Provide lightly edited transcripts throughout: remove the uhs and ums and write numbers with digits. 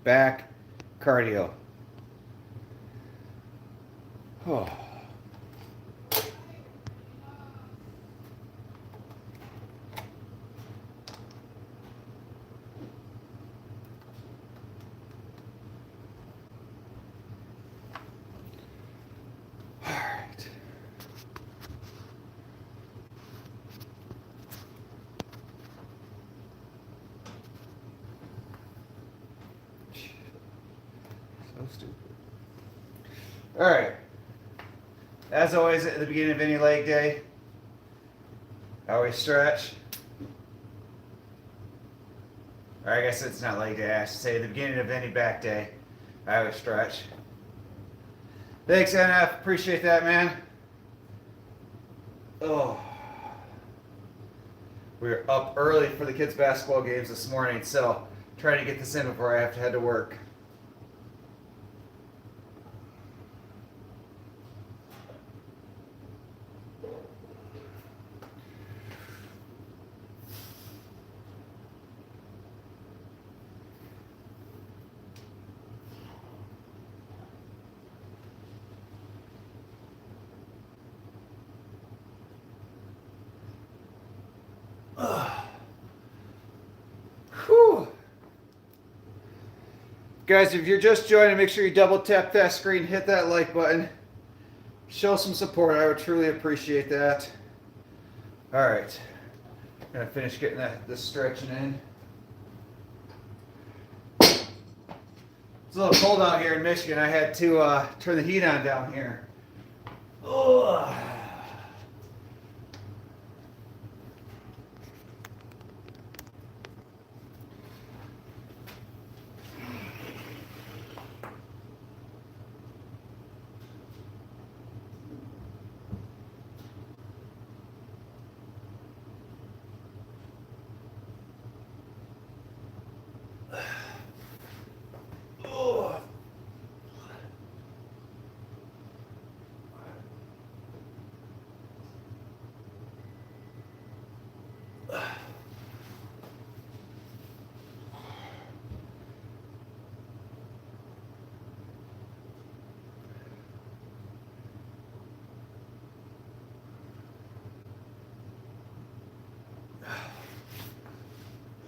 back cardio. Oh. So stupid. All right. As always, at the beginning of any leg day, I always stretch. Or I guess it's not leg day, I should say at the beginning of any back day, I always stretch. Thanks, NF. Appreciate that, man. Oh. We were up early for the kids' basketball games this morning, so trying to get this in before I have to head to work. Whew. Guys, if you're just joining, make sure you double tap that screen, hit that like button. Show some support. I would truly appreciate that. All right. I'm going to finish getting this stretching in. It's a little cold out here in Michigan. I had to turn the heat on down here. Ugh.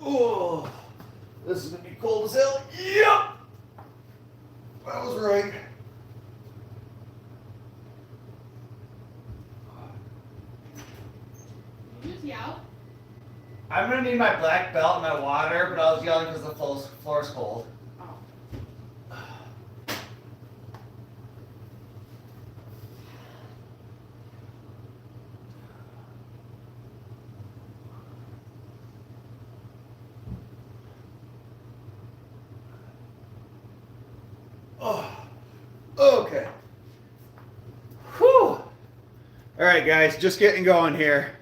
Oh, this is gonna be cold as hell. Yep, that was right. Did you just yell? I'm gonna need my black belt and my water, but I was yelling because the floor's cold. Oh, okay. Whew. All right, guys, just getting going here.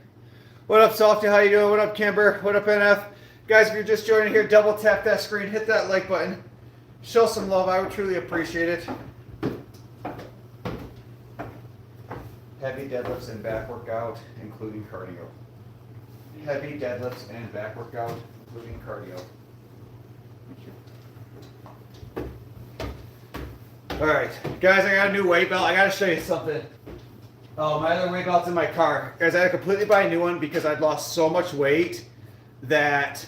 What up, Softy? How you doing? What up, Kimber? What up, NF? Guys, if you're just joining here, double tap that screen, hit that like button. Show some love. I would truly appreciate it. Heavy deadlifts and back workout, including cardio. Heavy deadlifts and back workout, including cardio. All right, guys, I got a new weight belt. I got to show you something. Oh, my other weight belt's in my car. Guys, I had to completely buy a new one because I'd lost so much weight that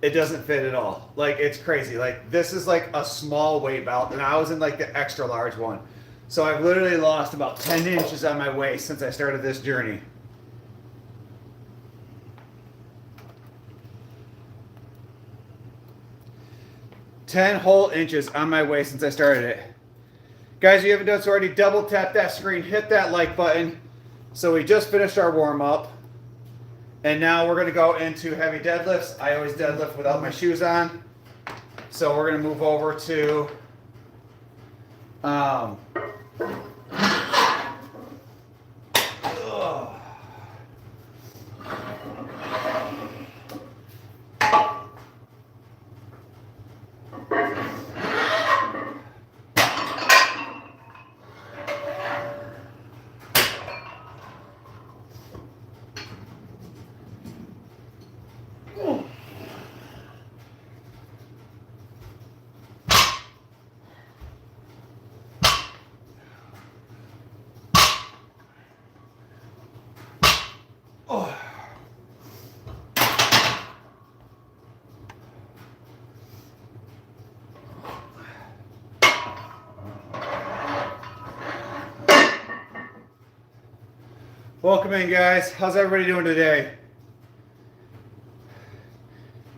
it doesn't fit at all. Like, it's crazy. Like, this is like a small weight belt, and I was in like the extra large one. So I've literally lost about 10 inches on my waist since I started this journey. Ten whole inches on my waist since I started it. Guys, if you haven't done so already, double tap that screen, hit that like button. So we just finished our warm up. And now we're gonna go into heavy deadlifts. I always deadlift without my shoes on. So we're gonna move over to ugh. Welcome in, guys. How's everybody doing today?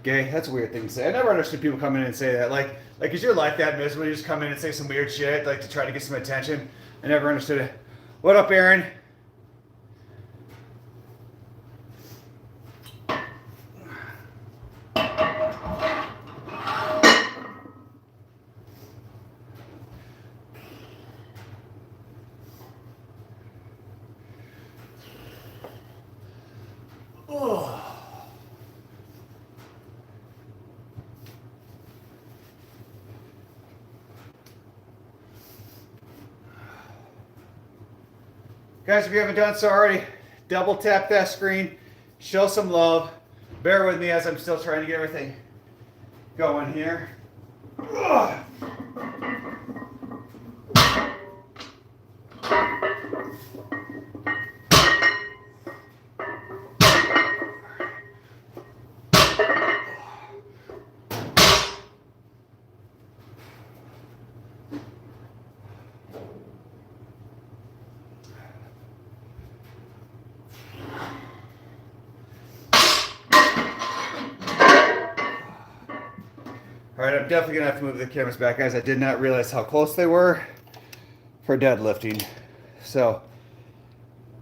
Gay, that's a weird thing to say. I never understood people come in and say that. Like, is your life that miserable? You just come in and say some weird shit, like to try to get some attention. I never understood it. What up, Aaron? Guys, if you haven't done so already, double tap that screen, show some love. Bear with me as I'm still trying to get everything going here. Ugh. All right, I'm definitely gonna have to move the cameras back, guys. I did not realize how close they were for deadlifting, so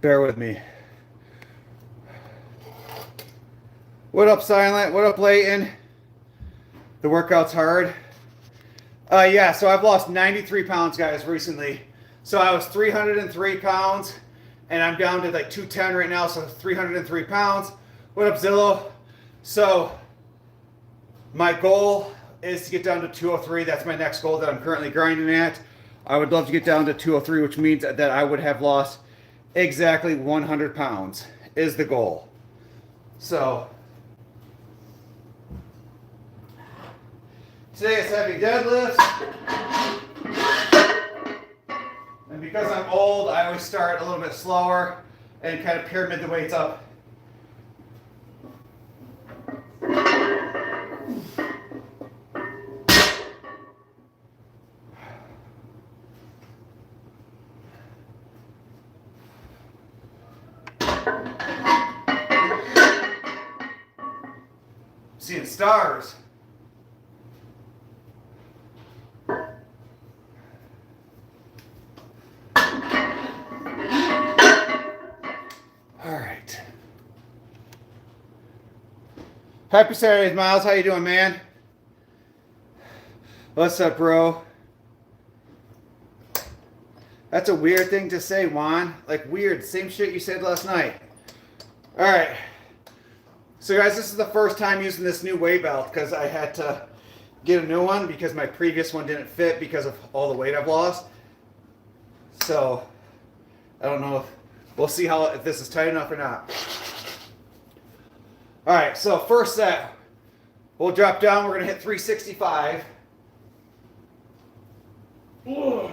bear with me. What up, Silent? What up, Layton? The workout's hard. Yeah, so I've lost 93 pounds, guys, recently. So I was 303 pounds, and I'm down to like 210 right now, so 303 pounds. What up, Zillow? So my goal is to get down to 203. That's my next goal that I'm currently grinding at. I would love to get down to 203, which means that I would have lost exactly 100 pounds is the goal. So today is heavy deadlifts. And because I'm old, I always start a little bit slower and kind of pyramid the weights up. Seeing stars. All right. Happy Saturdays, Miles. How you doing, man? What's up, bro? That's a weird thing to say, Juan. Like, weird. Same shit you said last night. All right. So, guys, this is the first time using this new weight belt because I had to get a new one because my previous one didn't fit because of all the weight I've lost. So, I don't know if we'll see if this is tight enough or not. All right, so first set, we'll drop down. We're going to hit 365. Ugh.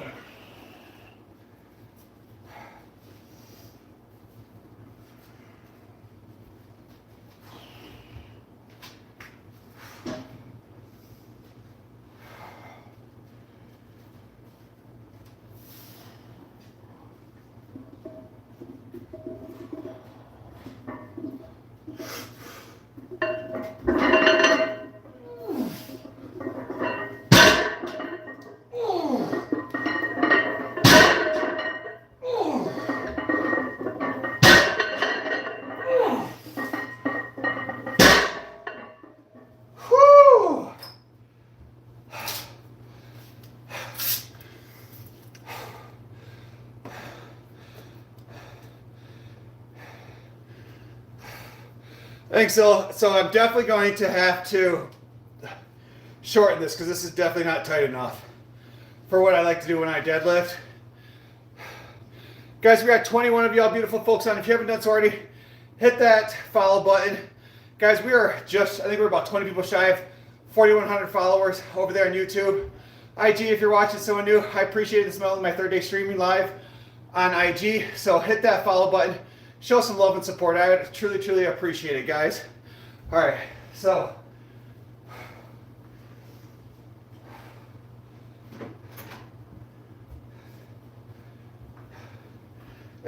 I think so. So I'm definitely going to have to shorten this because this is definitely not tight enough for what I like to do when I deadlift. Guys, we got 21 of y'all beautiful folks on. If you haven't done so already, hit that follow button. Guys, we are just, I think we're about 20 people shy of 4,100 followers over there on YouTube. IG, if you're watching someone new, I appreciate this moment, my third day streaming live on IG. So hit that follow button. Show some love and support. I would truly, truly appreciate it, guys. All right, so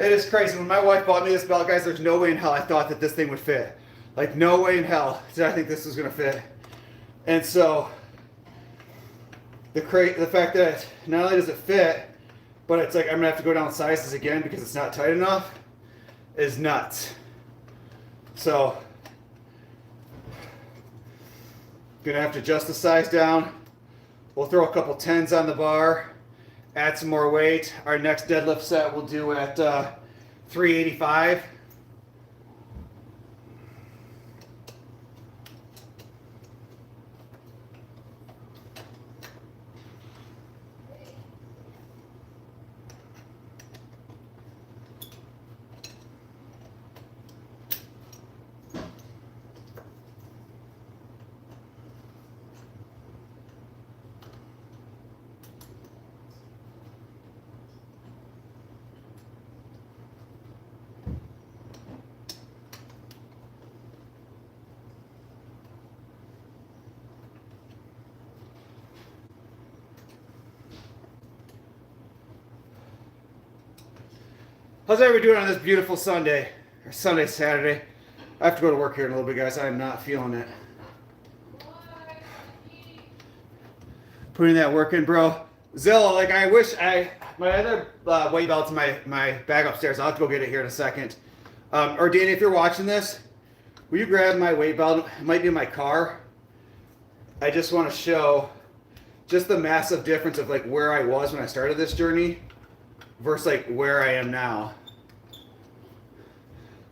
It is crazy. When my wife bought me this belt, guys, there's no way in hell I thought that this thing would fit. Like, no way in hell did I think this was going to fit. And so, the fact that not only does it fit, but it's like I'm going to have to go down sizes again because it's not tight enough is nuts. So, going to have to adjust the size down. We'll throw a couple 10s on the bar, add some more weight. Our next deadlift set we'll do at 385. How's everybody doing on this beautiful Sunday? Or Sunday, Saturday? I have to go to work here in a little bit, guys. I am not feeling it. Putting that work in, bro. Zilla, like I wish my other weight belt's in my bag upstairs. I'll have to go get it here in a second. Or Danny, if you're watching this, will you grab my weight belt? It might be in my car. I just want to show just the massive difference of like where I was when I started this journey versus like where I am now.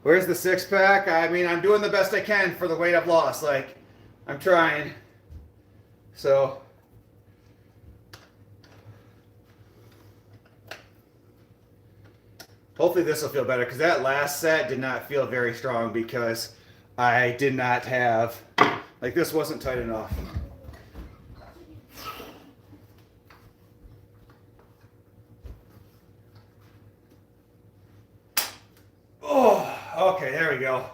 Where's the six pack? I mean, I'm doing the best I can for the weight I've lost. Like, I'm trying. So, hopefully this will feel better because that last set did not feel very strong because I did not have, like this wasn't tight enough. Oh, okay, there we go.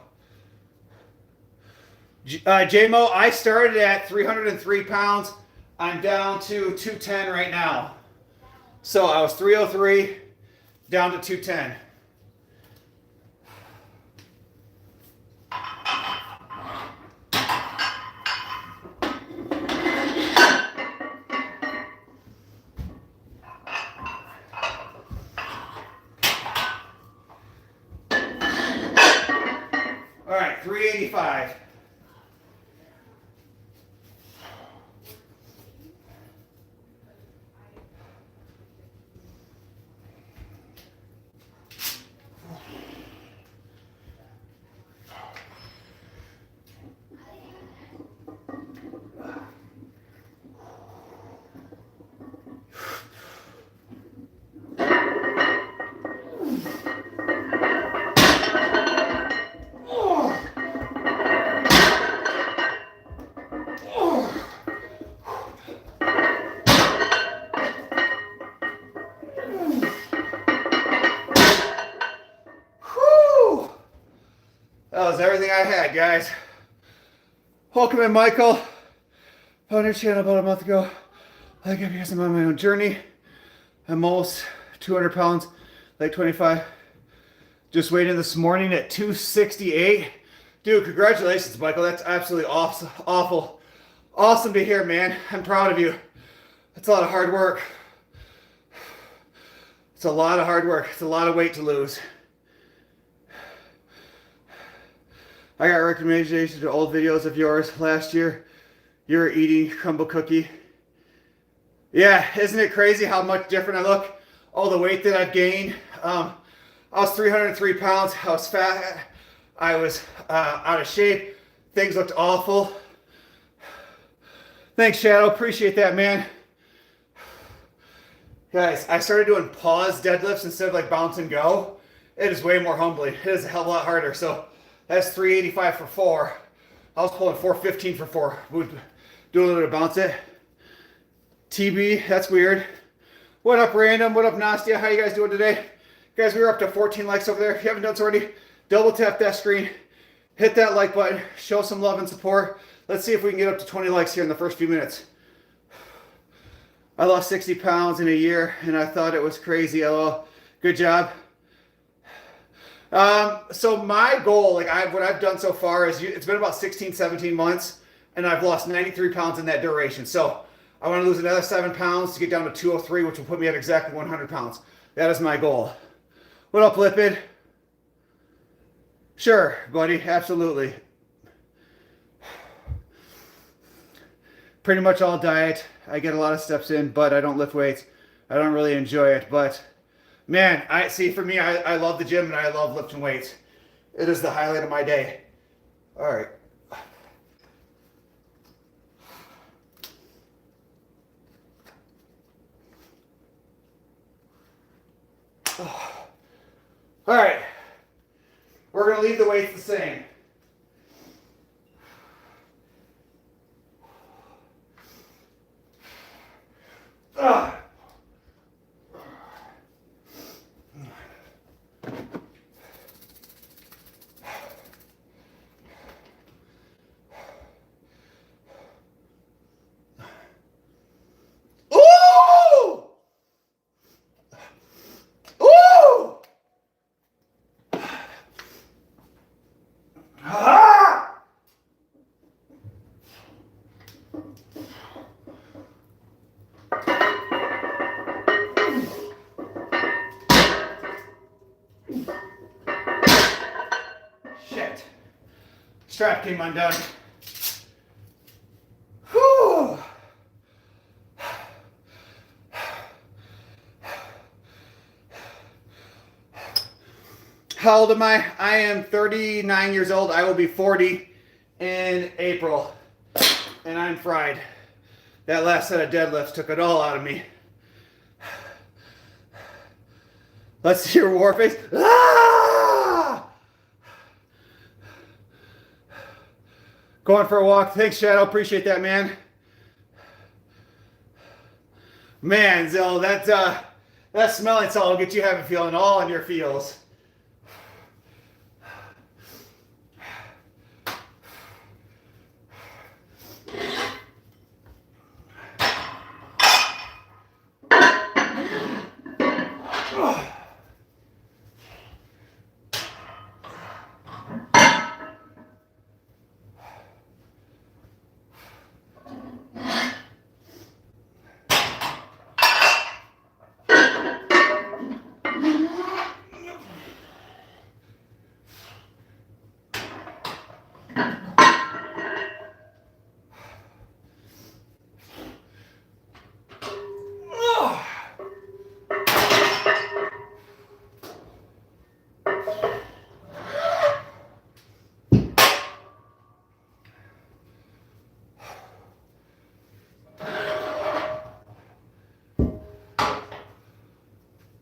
JMO, I started at 303 pounds. I'm down to 210 right now. So I was 303 down to 210. All right, 385. That was everything I had, guys. Welcome in, Michael. Found your channel about a month ago. I give you guys I'm on my own journey. I'm almost 200 pounds, like 25. Just weighed in this morning at 268. Dude, congratulations, Michael. That's absolutely awesome, awesome to hear, man. I'm proud of you. That's a lot of hard work. It's a lot of hard work. It's a lot of weight to lose. I got recommendations to old videos of yours last year. You were eating crumble cookie. Yeah, isn't it crazy how much different I look? All the weight that I've gained. I was 303 pounds. I was fat. I was out of shape. Things looked awful. Thanks, Shadow. Appreciate that, man. Guys, I started doing pause deadlifts instead of like bounce and go. It is way more humbling. It is a hell of a lot harder. So that's 385 for 4. I was pulling 415 for 4. We'd do a little bit of bounce it. TB, that's weird. What up, Random? What up, Nastia? How you guys doing today? Guys, we were up to 14 likes over there. If you haven't done so already, double tap that screen. Hit that like button. Show some love and support. Let's see if we can get up to 20 likes here in the first few minutes. I lost 60 pounds in a year, and I thought it was crazy. LOL. Good job. So my goal, like what I've done so far is it's been about 16, 17 months, and I've lost 93 pounds in that duration. So I want to lose another 7 pounds to get down to 203, which will put me at exactly 100 pounds. That is my goal. What up, Lipid? Sure, buddy, absolutely. Pretty much all diet. I get a lot of steps in, but I don't lift weights. I don't really enjoy it, but man, I see, for me, I love the gym and I love lifting weights. It is the highlight of my day. All right. All right. We're going to leave the weights the same. Shit. Strap came undone. Whew. How old am I? I am 39 years old. I will be 40 in April. And I'm fried. That last set of deadlifts took it all out of me. Let's see your war face. Ah! Going for a walk. Thanks, Shadow. Appreciate that, man. Man, Zill, that smelling salt will get you having feeling all in your feels.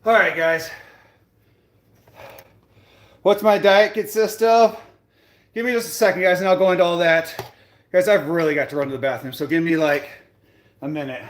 All right, guys. What's my diet consist of? Give me just a second, guys, and I'll go into all that. Guys, I've really got to run to the bathroom, so give me like a minute.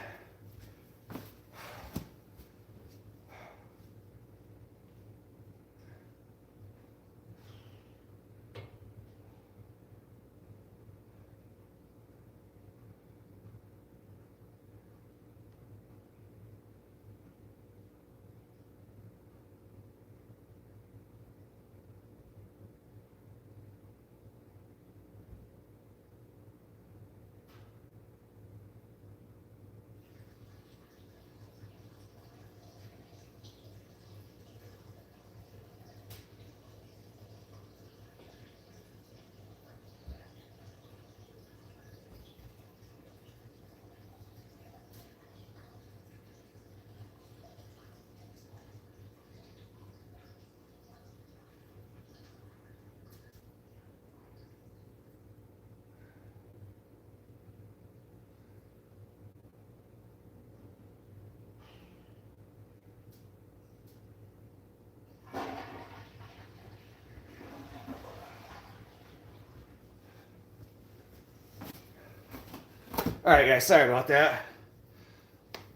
All right, guys, sorry about that.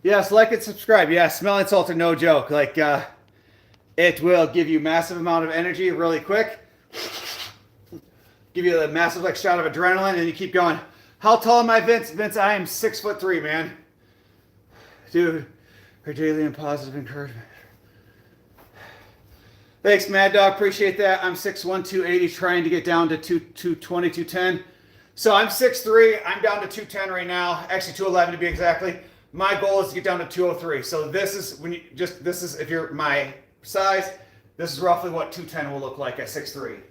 Yes, like and subscribe. Yeah, smelling salt are no joke. Like, it will give you massive amount of energy really quick. Give you a massive like shot of adrenaline, and you keep going. How tall am I, Vince? Vince, I am 6'3", man. Dude, her daily and positive encouragement. Thanks, Mad Dog. Appreciate that. I'm 6'1", 280, trying to get down to 220, 210. So I'm 6'3". I'm down to 210 right now. Actually, 211 to be exactly. My goal is to get down to 203. So this is when you just if you're my size, this is roughly what 210 will look like at 6'3".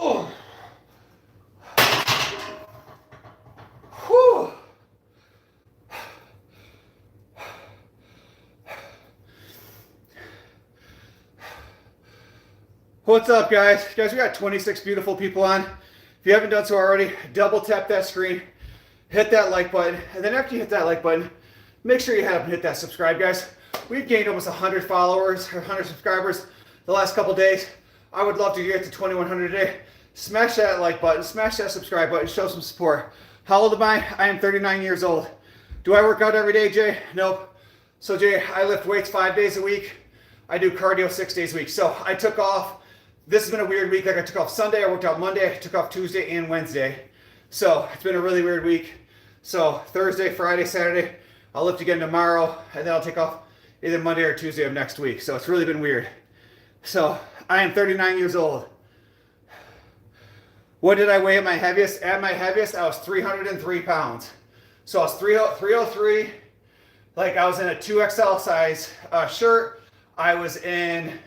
Oh. Whew. What's up, guys? Guys, we got 26 beautiful people on. If you haven't done so already, double tap that screen, hit that like button, and then after you hit that like button, make sure you head up and hit that subscribe, guys. We've gained almost 100 followers or 100 subscribers the last couple days. I would love to get to 2,100 a day. Smash that like button, smash that subscribe button, show some support. How old am I? I am 39 years old. Do I work out every day, Jay? Nope. So Jay, I lift weights 5 days a week. I do cardio 6 days a week. So I took off. This has been a weird week. Like I took off Sunday, I worked out Monday, I took off Tuesday and Wednesday. So it's been a really weird week. So Thursday, Friday, Saturday, I'll lift again tomorrow, and then I'll take off either Monday or Tuesday of next week. So it's really been weird. So I am 39 years old. What did I weigh at my heaviest? At my heaviest, I was 303 pounds. So I was 303, like I was in a 2XL size shirt. I was in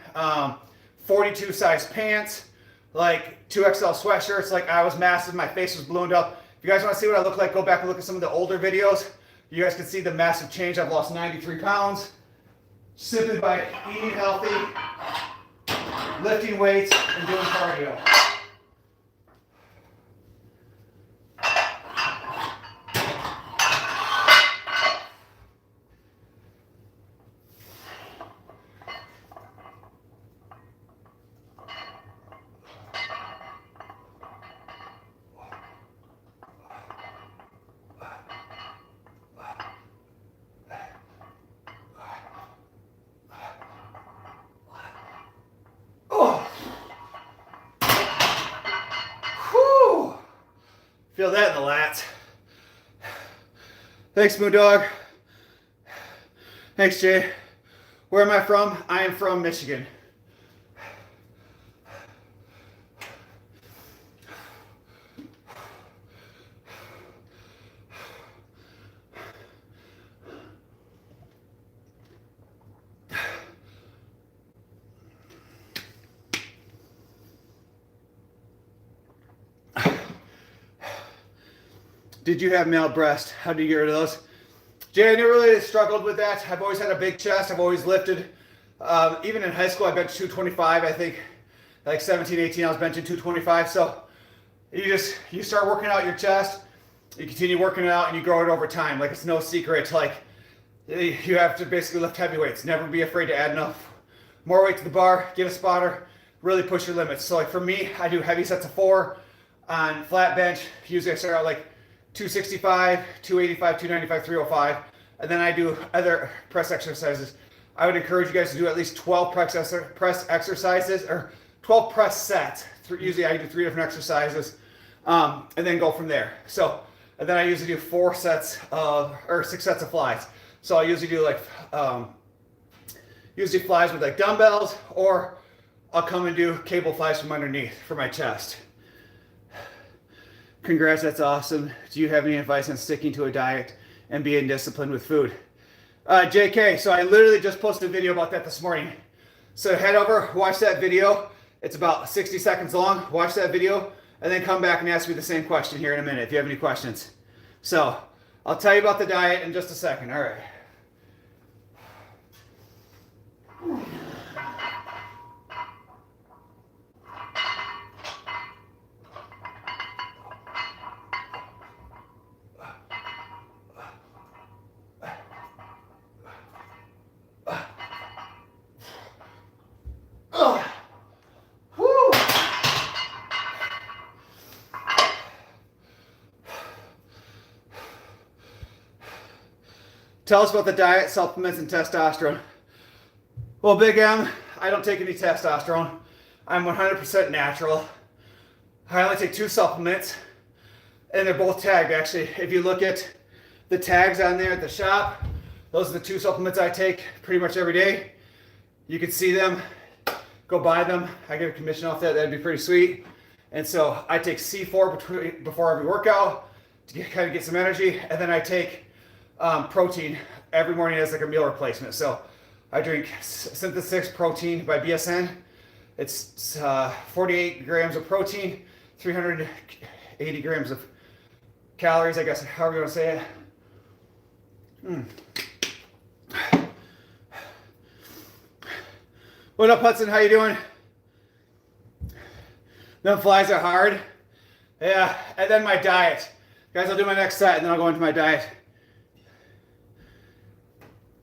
42 size pants, like 2XL sweatshirts. Like I was massive, my face was ballooned up. If you guys want to see what I look like, go back and look at some of the older videos. You guys can see the massive change. I've lost 93 pounds simply by eating healthy, lifting weights, and doing cardio. Feel that in the lats. Thanks, Moon Dog. Thanks, Jay. Where am I from? I am from Michigan. Did you have male breast? How do you get rid of those? Jay, I never really struggled with that. I've always had a big chest. I've always lifted. Even in high school, I benched 225. I think like 17, 18, I was benching 225. So you start working out your chest, you continue working it out, and you grow it over time. Like it's no secret. Like you have to basically lift heavy weights. Never be afraid to add enough more weight to the bar. Get a spotter. Really push your limits. So like for me, I do heavy sets of 4 on flat bench. Usually I start out like 265, 285, 295, 305, and then I do other press exercises. I would encourage you guys to do at least 12 press exercises, or 12 press sets. Usually I do 3 different exercises, and then go from there. So, and then I usually do 6 sets of flies. So I usually do like, usually flies with like dumbbells, or I'll come and do cable flies from underneath for my chest. Congrats, that's awesome. Do you have any advice on sticking to a diet and being disciplined with food? JK, so I literally just posted a video about that this morning. So head over, watch that video. It's about 60 seconds long. Watch that video, and then come back and ask me the same question here in a minute if you have any questions. So I'll tell you about the diet in just a second. All right. Tell us about the diet, supplements, and testosterone. Well, Big M, I don't take any testosterone. I'm 100% natural. I only take 2 supplements, and they're both tagged, actually. If you look at the tags on there at the shop, those are the 2 supplements I take pretty much every day. You can see them. Go buy them. I get a commission off that. That'd be pretty sweet. And so I take C4 before every workout to kind of get some energy, and then I take protein every morning as like a meal replacement. So I drink Synthesis Protein by BSN. It's 48 grams of protein, 380 grams of calories, I guess, however you want to say it. What up, Hudson? How you doing? Them flies are hard. Yeah, and then my diet. Guys, I'll do my next set, and then I'll go into my diet.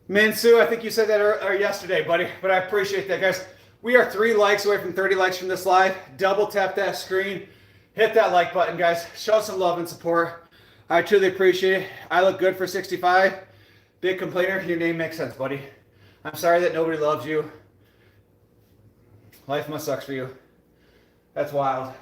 Minsu, I think you said that yesterday, buddy, but I appreciate that, guys. We are 3 likes away from 30 likes from this live. Double tap that screen. Hit that like button, guys. Show some love and support. I truly appreciate it. I look good for 65. Big complainer, your name makes sense, buddy. I'm sorry that nobody loves you. Life must suck for you. That's wild.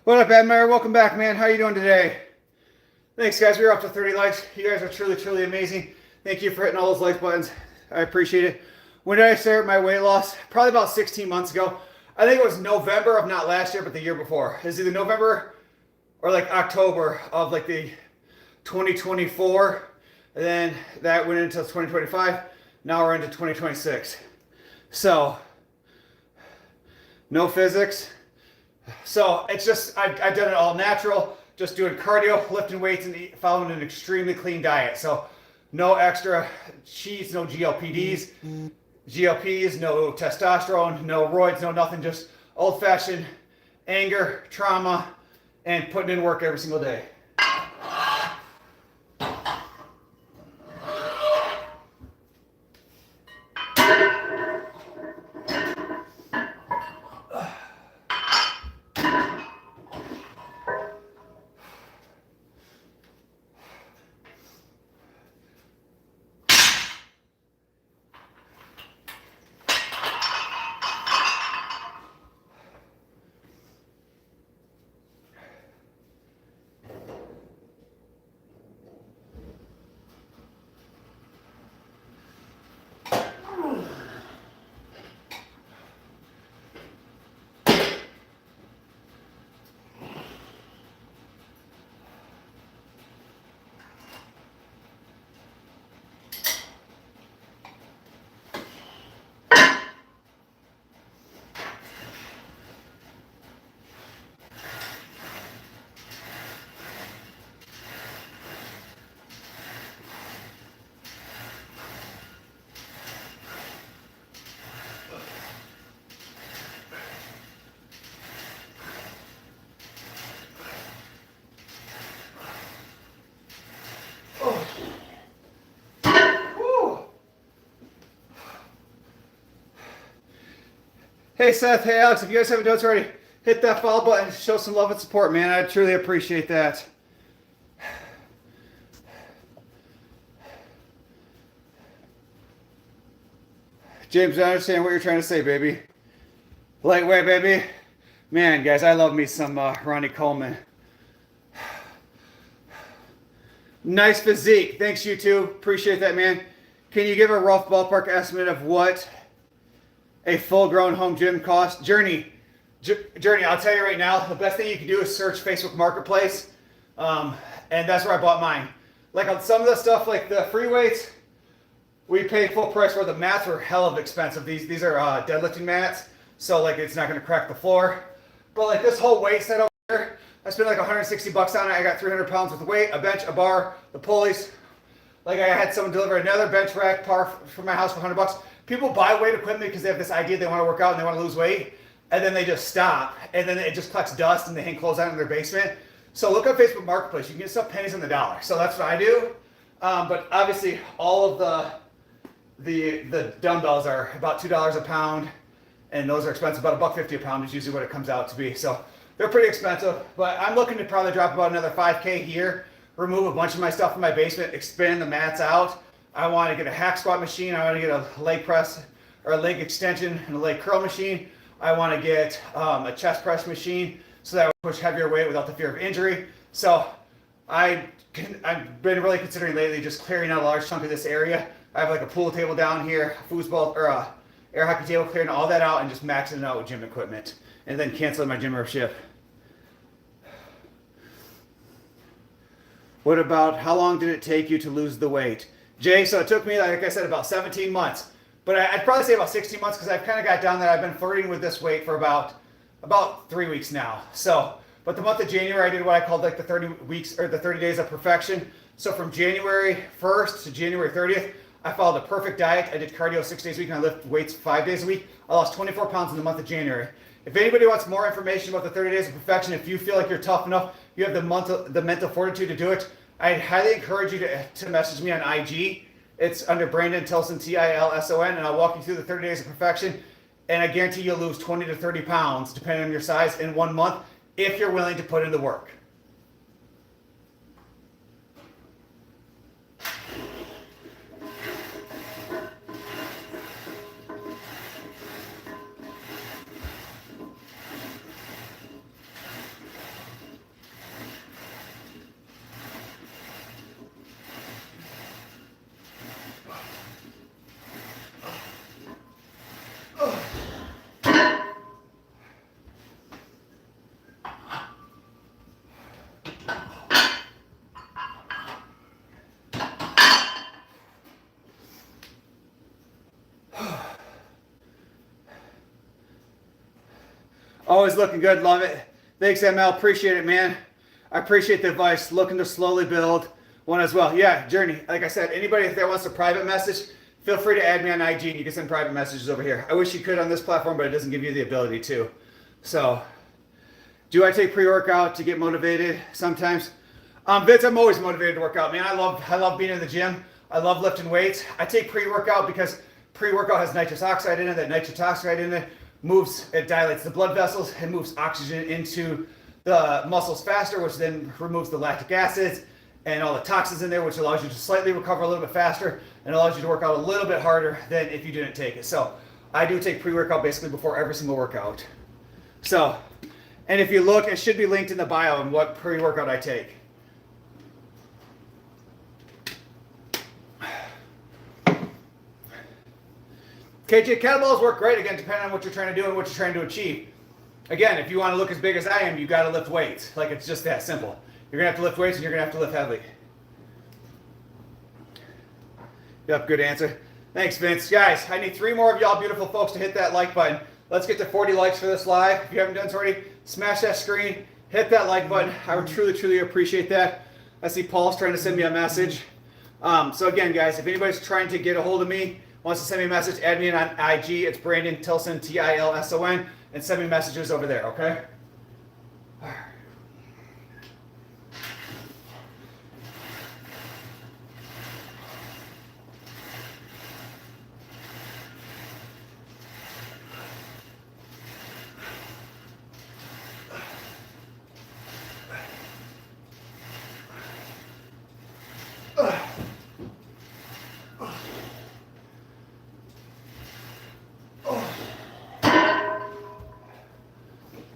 What up, Admire? Welcome back, man. How you doing today? Thanks, guys. We're up to 30 likes. You guys are truly, truly amazing. Thank you for hitting all those like buttons. I appreciate it. When did I start my weight loss? Probably about 16 months ago. I think it was November of not last year, but the year before. It's either November or like October of like the 2024. And then that went into 2025. Now we're into 2026. So, no physics. So it's just, I've done it all natural, just doing cardio, lifting weights, and following an extremely clean diet. So no extra cheese, no GLPs, no testosterone, no roids, no nothing, just old-fashioned anger, trauma, and putting in work every single day. Hey Seth, hey Alex, if you guys haven't done so already, hit that follow button, show some love and support, man. I truly appreciate that. James, I understand what you're trying to say, baby. Lightweight, baby. Man, guys, I love me some Ronnie Coleman. Nice physique. Thanks, you too. Appreciate that, man. Can you give a rough ballpark estimate of what a full-grown home gym costs? Journey, Journey, I'll tell you right now, the best thing you can do is search Facebook Marketplace. And that's where I bought mine. Like on some of the stuff, like the free weights, we paid full price for. The mats were hell of expensive. These are deadlifting mats, so like it's not going to crack the floor. But like this whole weight set over here, I spent like 160 bucks on it. I got 300 pounds worth of weight, a bench, a bar, the pulleys. Like I had someone deliver another bench rack par from my house for 100 bucks. People buy weight equipment because they have this idea they want to work out and they want to lose weight, and then they just stop, and then it just collects dust and they hang clothes out in their basement. So look up Facebook Marketplace. You can get stuff pennies on the dollar. So that's what I do. But obviously all of the dumbbells are about $2 a pound, and those are expensive. About $1.50 a pound is usually what it comes out to be. So they're pretty expensive, but I'm looking to probably drop about another 5K here, remove a bunch of my stuff in my basement, expand the mats out. I want to get a hack squat machine. I want to get a leg press or a leg extension and a leg curl machine. I want to get a chest press machine so that I push heavier weight without the fear of injury. So I've been really considering lately just clearing out a large chunk of this area. I have like a pool table down here, a foosball or a air hockey table, clearing all that out and just maxing it out with gym equipment, and then canceling my gym membership. What about how long did it take you to lose the weight? Jay, so it took me, like I said, about 17 months. But I'd probably say about 16 months because I've kind of got down that I've been flirting with this weight for about 3 weeks now. So, but the month of January, I did what I called like the 30 weeks or the 30 days of perfection. So from January 1st to January 30th, I followed a perfect diet. I did cardio 6 days a week and I lift weights 5 days a week. I lost 24 pounds in the month of January. If anybody wants more information about the 30 days of perfection, if you feel like you're tough enough, you have the mental fortitude to do it, I'd highly encourage you to message me on IG. It's under Brandon Tilson, Tilson, and I'll walk you through the 30 days of perfection. And I guarantee you'll lose 20 to 30 pounds, depending on your size, in 1 month, if you're willing to put in the work. Always looking good, love it. Thanks, ML, appreciate it, man. I appreciate the advice. Looking to slowly build one as well. Yeah, Journey, like I said, anybody that wants a private message, feel free to add me on IG and you can send private messages over here. I wish you could on this platform, but it doesn't give you the ability to. So, do I take pre-workout to get motivated sometimes? Vince, I'm always motivated to work out, man. I love being in the gym. I love lifting weights. I take pre-workout because pre-workout has nitrous oxide in it. That nitrous oxide in it it dilates the blood vessels and moves oxygen into the muscles faster, which then removes the lactic acids and all the toxins in there, which allows you to slightly recover a little bit faster and allows you to work out a little bit harder than if you didn't take it. So I do take pre-workout basically before every single workout. So, and if you look, it should be linked in the bio on what pre-workout I take. KJ, kettlebells work great, again, depending on what you're trying to do and what you're trying to achieve. Again, if you want to look as big as I am, you got to lift weights. Like, it's just that simple. You're going to have to lift weights and you're going to have to lift heavily. Yep, good answer. Thanks, Vince. Guys, I need 3 more of y'all beautiful folks to hit that like button. Let's get to 40 likes for this live. If you haven't done so already, smash that screen, hit that like button. I would truly, truly appreciate that. I see Paul's trying to send me a message. So again, guys, if anybody's trying to get a hold of me, wants to send me a message, add me in on IG. It's Brandon Tilson, Tilson, and send me messages over there, okay? All right.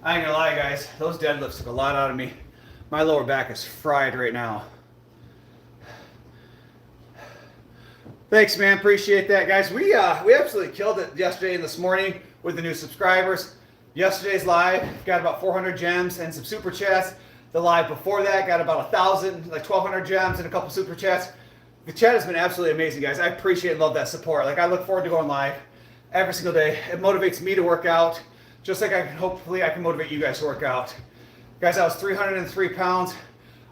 I ain't gonna lie, guys, those deadlifts took a lot out of me. My lower back is fried right now. Thanks, man, appreciate that, guys. We absolutely killed it yesterday and this morning with the new subscribers. Yesterday's live got about 400 gems and some super chats. The live before that got about 1,000, like 1,200 gems and a couple super chats. The chat has been absolutely amazing, guys. I appreciate and love that support. Like, I look forward to going live every single day. It motivates me to work out, just like hopefully I can motivate you guys to work out. Guys, I was 303 pounds.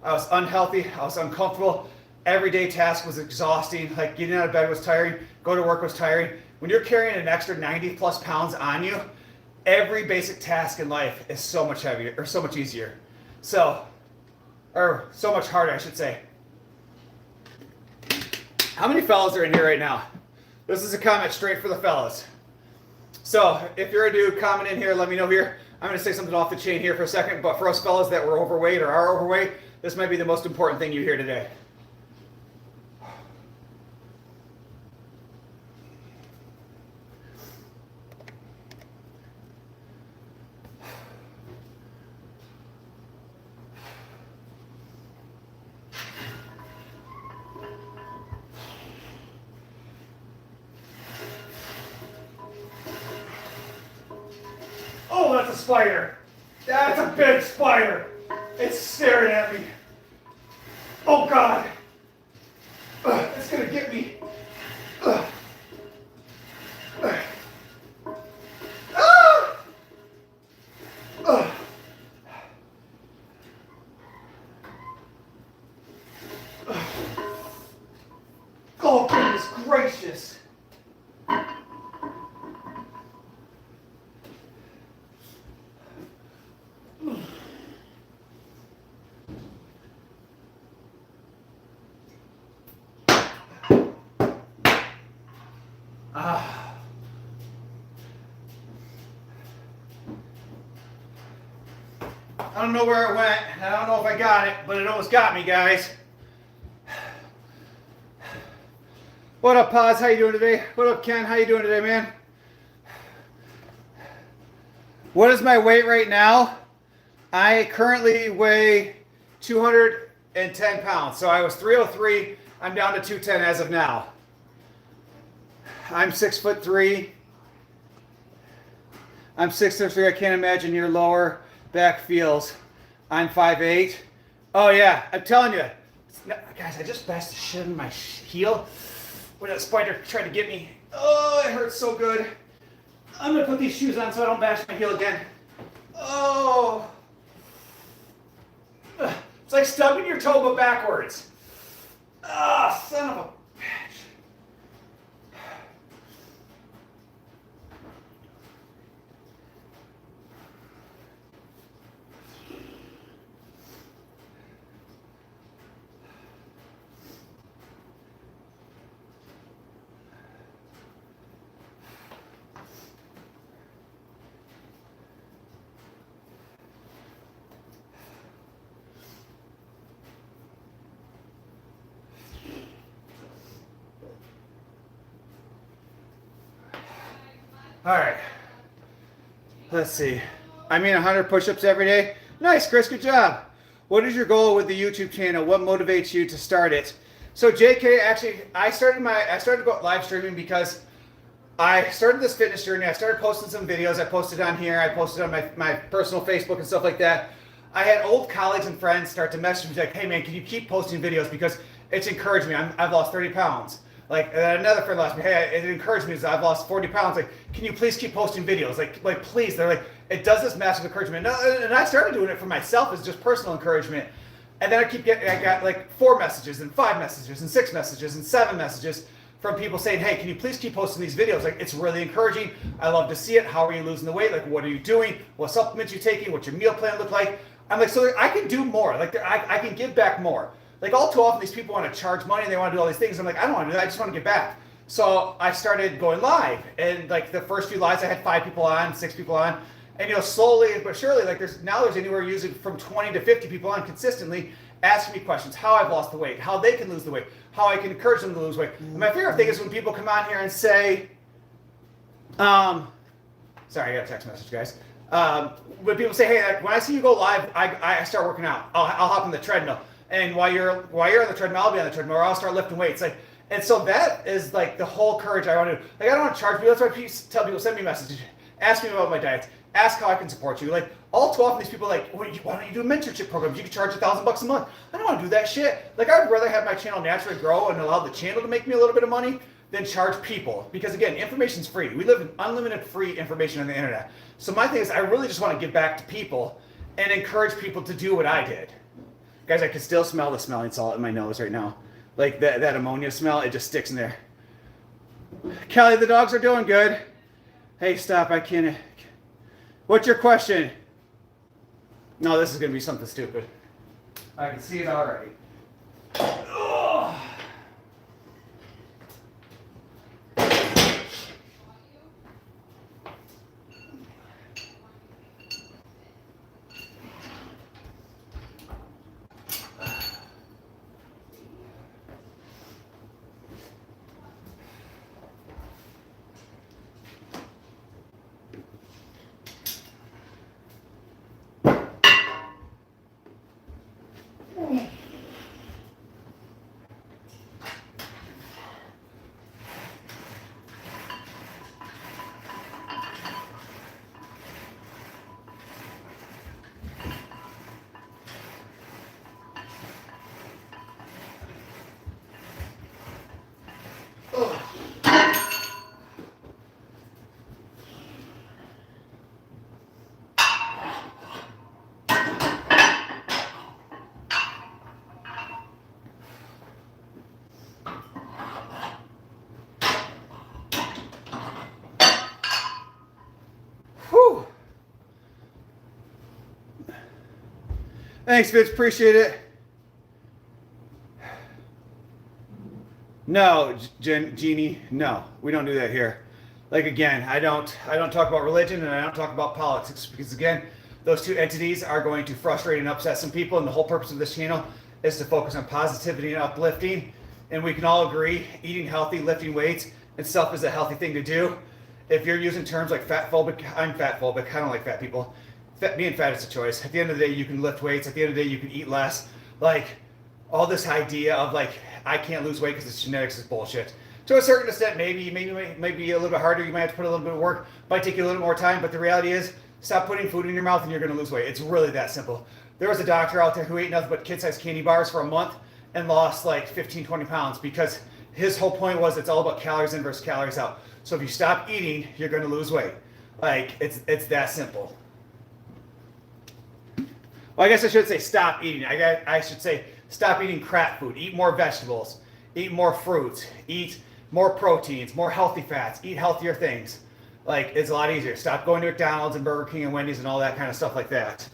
I was unhealthy. I was uncomfortable. Everyday task was exhausting. Like, getting out of bed was tiring. Going to work was tiring. When you're carrying an extra 90 plus pounds on you, every basic task in life is so much heavier, or so much easier. Or so much harder, I should say. How many fellas are in here right now? This is a comment straight for the fellas. So if you're a dude, comment in here, let me know here. I'm going to say something off the chain here for a second, but for us fellas that were overweight or are overweight, this might be the most important thing you hear today. Oh, that's a spider. That's a big spider. It's staring at me. Oh, God. It's going to get me. Oh, goodness gracious. I don't know where it went, and I don't know if I got it, but it almost got me, guys. What up, Paz? How you doing today? What up, Ken? How you doing today, man? What is my weight right now? I currently weigh 210 pounds. So I was 303. I'm down to 210 as of now. I'm 6'3". I'm 6'3". I can't imagine your lower back feels. I'm 5'8". Oh yeah, I'm telling you. Guys, I just bashed the shit in my heel when that spider tried to get me. Oh, it hurts so good. I'm gonna put these shoes on so I don't bash my heel again. Oh. It's like stubbing your toe but backwards. Ah, son of a bitch. All right, let's see. I mean 100 push-ups every day. Nice, Chris, good job. What is your goal with the YouTube channel? What motivates you to start it? So JK, actually, I started live streaming because I started this fitness journey. I started posting some videos. I posted on here. I posted on my personal Facebook and stuff like that. I had old colleagues and friends start to message me like, hey man, can you keep posting videos because it's encouraged me. I've lost 30 pounds. Like another friend asked me, hey, it encouraged me because I've lost 40 pounds. Like, can you please keep posting videos? Like please. They're like, it does this massive encouragement. And I started doing it for myself as just personal encouragement. And then I got like 4 messages and 5 messages and 6 messages and 7 messages from people saying, hey, can you please keep posting these videos? Like, it's really encouraging. I love to see it. How are you losing the weight? Like, what are you doing? What supplements you taking? What's your meal plan look like? I'm like, so I can do more. Like, I can give back more. Like, all too often these people want to charge money and they want to do all these things. I'm like, I don't want to do that. I just want to give back. So I started going live, and like the first few lives I had 5 people on, 6 people on, and slowly but surely, like there's anywhere using from 20 to 50 people on consistently asking me questions, how I've lost the weight, how they can lose the weight, how I can encourage them to lose weight. And my favorite thing is when people come on here and say, sorry, I got a text message, guys. When people say, hey, when I see you go live, I start working out. I'll hop on the treadmill. And while you're on the treadmill, I'll be on the treadmill, or I'll start lifting weights. Like, and so that is like the whole courage I want to do. Like, I don't want to charge people. That's why I tell people, send me messages, ask me about my diets, Ask how I can support you. Like, all too often these people are like, why don't you do mentorship programs? You can charge $1,000 a month. I don't want to do that shit. Like, I'd rather have my channel naturally grow and allow the channel to make me a little bit of money than charge people. Because again, information's free. We live in unlimited free information on the internet. So my thing is, I really just want to give back to people and encourage people to do what I did. Guys, I can still smell the smelling salt in my nose right now. Like that ammonia smell, it just sticks in there. Kelly, the dogs are doing good. Hey, stop, I can't. What's your question? No, this is going to be something stupid. I can see it already. Ugh. Whew. Thanks, Vince. Appreciate it. No, Jeannie. No, we don't do that here. Like again, I don't talk about religion and I don't talk about politics because again, those two entities are going to frustrate and upset some people. And the whole purpose of this channel is to focus on positivity and uplifting. And we can all agree, eating healthy, lifting weights, and stuff is a healthy thing to do. If you're using terms like fat phobic, I'm fat phobic. I don't like fat people. Being fat is a choice. At the end of the day, you can lift weights. At the end of the day, you can eat less. Like all this idea of like I can't lose weight because it's genetics is bullshit. To a certain extent, maybe a little bit harder. You might have to put a little bit of work. Might take you a little more time. But the reality is, stop putting food in your mouth and you're going to lose weight. It's really that simple. There was a doctor out there who ate nothing but kid-sized candy bars for a month and lost like 15, 20 pounds because his whole point was it's all about calories in versus calories out. So if you stop eating, you're going to lose weight. Like it's that simple. Well, I guess I should say stop eating. I should say stop eating crap food. Eat more vegetables. Eat more fruits. Eat more proteins. More healthy fats. Eat healthier things. Like it's a lot easier. Stop going to McDonald's and Burger King and Wendy's and all that kind of stuff like that.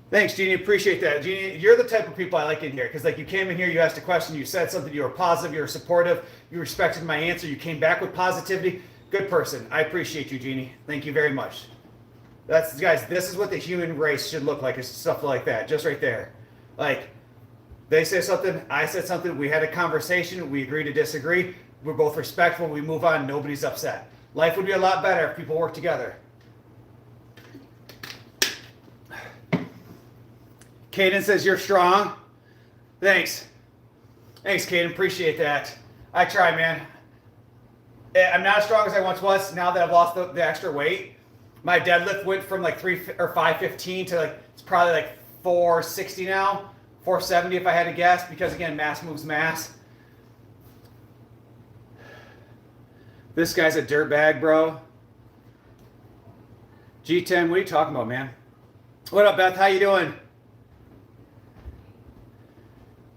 Thanks, Jeannie. Appreciate that. Jeannie, you're the type of people I like in here because like you came in here, you asked a question, you said something, you were positive, you were supportive, you respected my answer, you came back with positivity. Good person. I appreciate you, Jeannie. Thank you very much. That's guys, this is what the human race should look like, is stuff like that, just right there. Like they say something, I said something, we had a conversation, we agree to disagree, we're both respectful, we move on, nobody's upset. Life would be a lot better if people work together. Caden says you're strong. Thanks. Thanks, Caden. Appreciate that. I try, man. I'm not as strong as I once was now that I've lost the extra weight. My deadlift went from like 515 to like, it's probably like 460 now. 470 if I had to guess, because again, mass moves mass. This guy's a dirtbag, bro. G10, what are you talking about, man? What up, Beth? How you doing?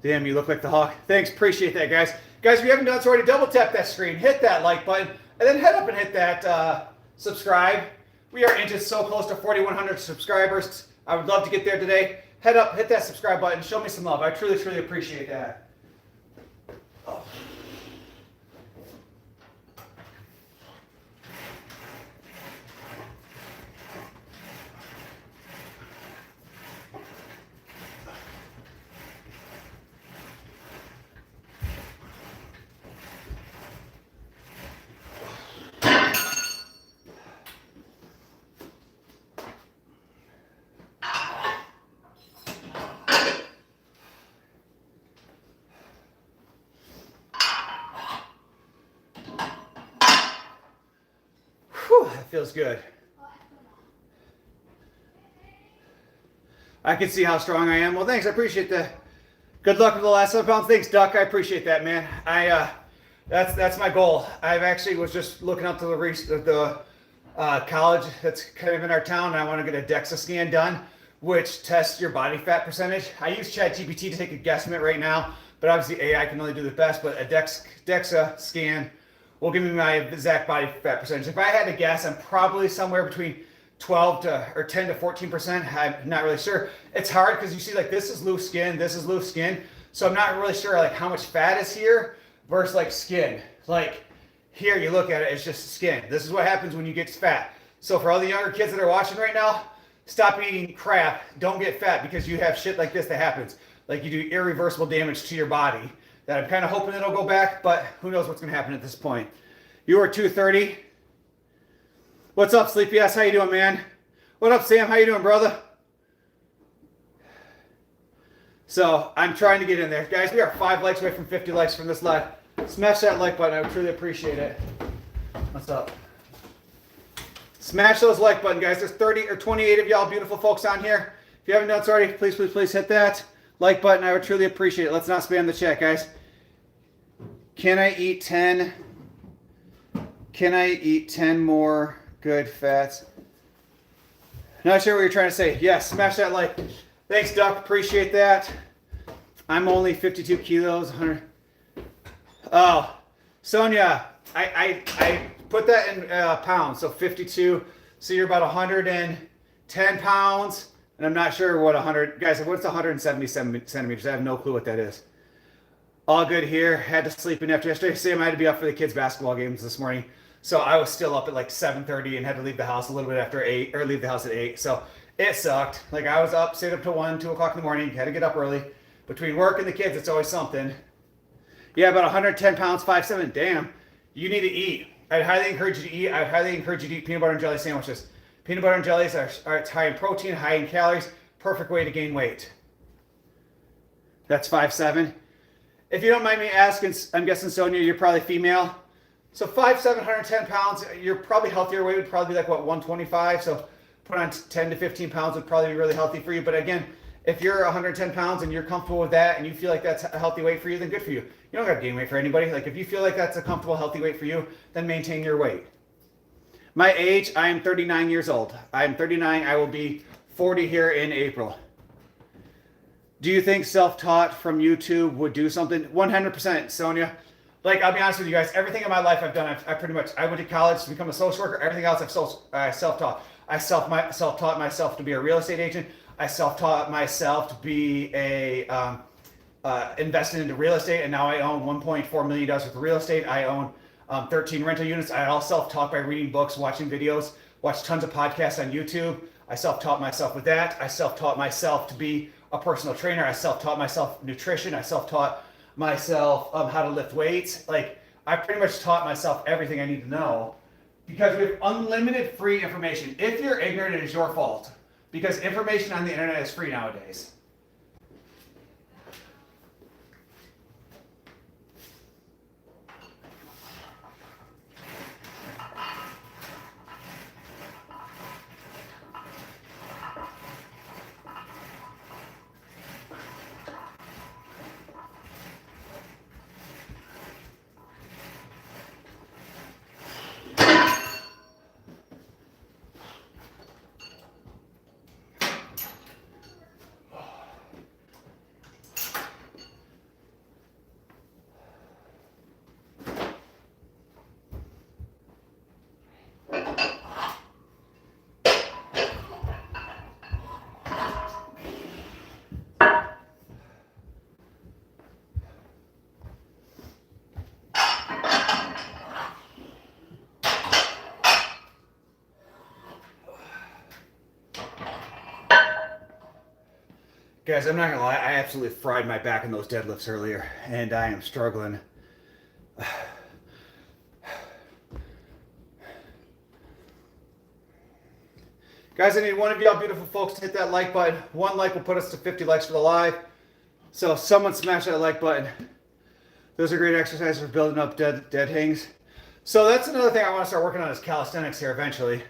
Damn, you look like the Hawk. Thanks, appreciate that, guys. Guys, if you haven't done so already, double tap that screen, hit that like button, and then head up and hit that subscribe. We are inching so close to 4,100 subscribers. I would love to get there today. Head up, hit that subscribe button, show me some love. I truly, truly appreciate that. Oh. feels good. I can see how strong I am. Well, thanks. I appreciate that. Good luck with the last 7 pounds. Thanks, Duck. I appreciate that, man. That's my goal. I actually was just looking up to the college that's kind of in our town, and I want to get a DEXA scan done, which tests your body fat percentage. I use ChatGPT to take a guesstimate right now, but obviously AI can only do the best. But a DEXA scan will give me my exact body fat percentage. If I had to guess, I'm probably somewhere between 10 to 14%. I'm not really sure. It's hard because you see, like, this is loose skin, this is loose skin, so I'm not really sure like how much fat is here versus like skin. Like here, you look at it, it's just skin. This is what happens when you get fat. So for all the younger kids that are watching right now, stop eating crap. Don't get fat because you have shit like this that happens. Like, you do irreversible damage to your body that I'm kind of hoping it'll go back, but who knows what's going to happen at this point. You are 230. What's up, Sleepy ass? How you doing, man? What up, Sam? How you doing, brother? So I'm trying to get in there. Guys, we are 5 likes away from 50 likes from this live. Smash that like button. I would truly appreciate it. What's up? Smash those like button, guys. There's 30 or 28 of y'all beautiful folks on here. If you haven't done so already, please, please, please hit that like button. I would truly appreciate it. Let's not spam the chat, guys. Can I eat 10 more good fats? Not sure what you're trying to say. Yes, smash that like. Thanks, Duck. Appreciate that. I'm only 52 kilos. 100. Oh, Sonia, I put that in pounds. So 52. So you're about 110 pounds. And I'm not sure what 100. Guys, what's 170 centimeters? I have no clue what that is. All good here. Had to sleep in after yesterday. Sam, I had to be up for the kids' basketball games this morning. So I was still up at like 7:30 and had to leave the house a little bit after 8, or leave the house at 8. So it sucked. Like, I was up, stayed up till 1, 2 o'clock in the morning. Had to get up early. Between work and the kids, it's always something. Yeah, about 110 pounds, 5'7". Damn. You need to eat. I'd highly encourage you to eat. I'd highly encourage you to eat peanut butter and jelly sandwiches. Peanut butter and jellies are it's high in protein, high in calories. Perfect way to gain weight. That's 5'7". If you don't mind me asking, I'm guessing, Sonia, you're probably female. So 5'7", 110 pounds, your probably healthier weight would probably be like, what, 125? So put on 10 to 15 pounds would probably be really healthy for you. But again, if you're 110 pounds and you're comfortable with that and you feel like that's a healthy weight for you, then good for you. You don't got to gain weight for anybody. Like, if you feel like that's a comfortable, healthy weight for you, then maintain your weight. My age, I am 39 years old. I am 39. I will be 40 here in April. Do you think self-taught from YouTube would do something? 100%, Sonia. Like, I'll be honest with you guys, everything in my life I've done, I went to college to become a social worker. Everything else I self-taught. I self-taught myself to be a real estate agent. I self-taught myself to be invested into real estate, and now I own $1.4 million worth of real estate. I own 13 rental units. I all self-taught by reading books, watching videos, watch tons of podcasts on YouTube. I self-taught myself with that. I self-taught myself to be a personal trainer. I self-taught myself nutrition. I self-taught myself how to lift weights. Like, I pretty much taught myself everything I need to know because we have unlimited free information. If you're ignorant, it is your fault because information on the internet is free nowadays. Guys, I'm not gonna lie, I absolutely fried my back in those deadlifts earlier, and I am struggling. Guys, I need one of y'all beautiful folks to hit that like button. One like will put us to 50 likes for the live. So someone smash that like button. Those are great exercises for building up dead hangs. So that's another thing I want to start working on is calisthenics here eventually.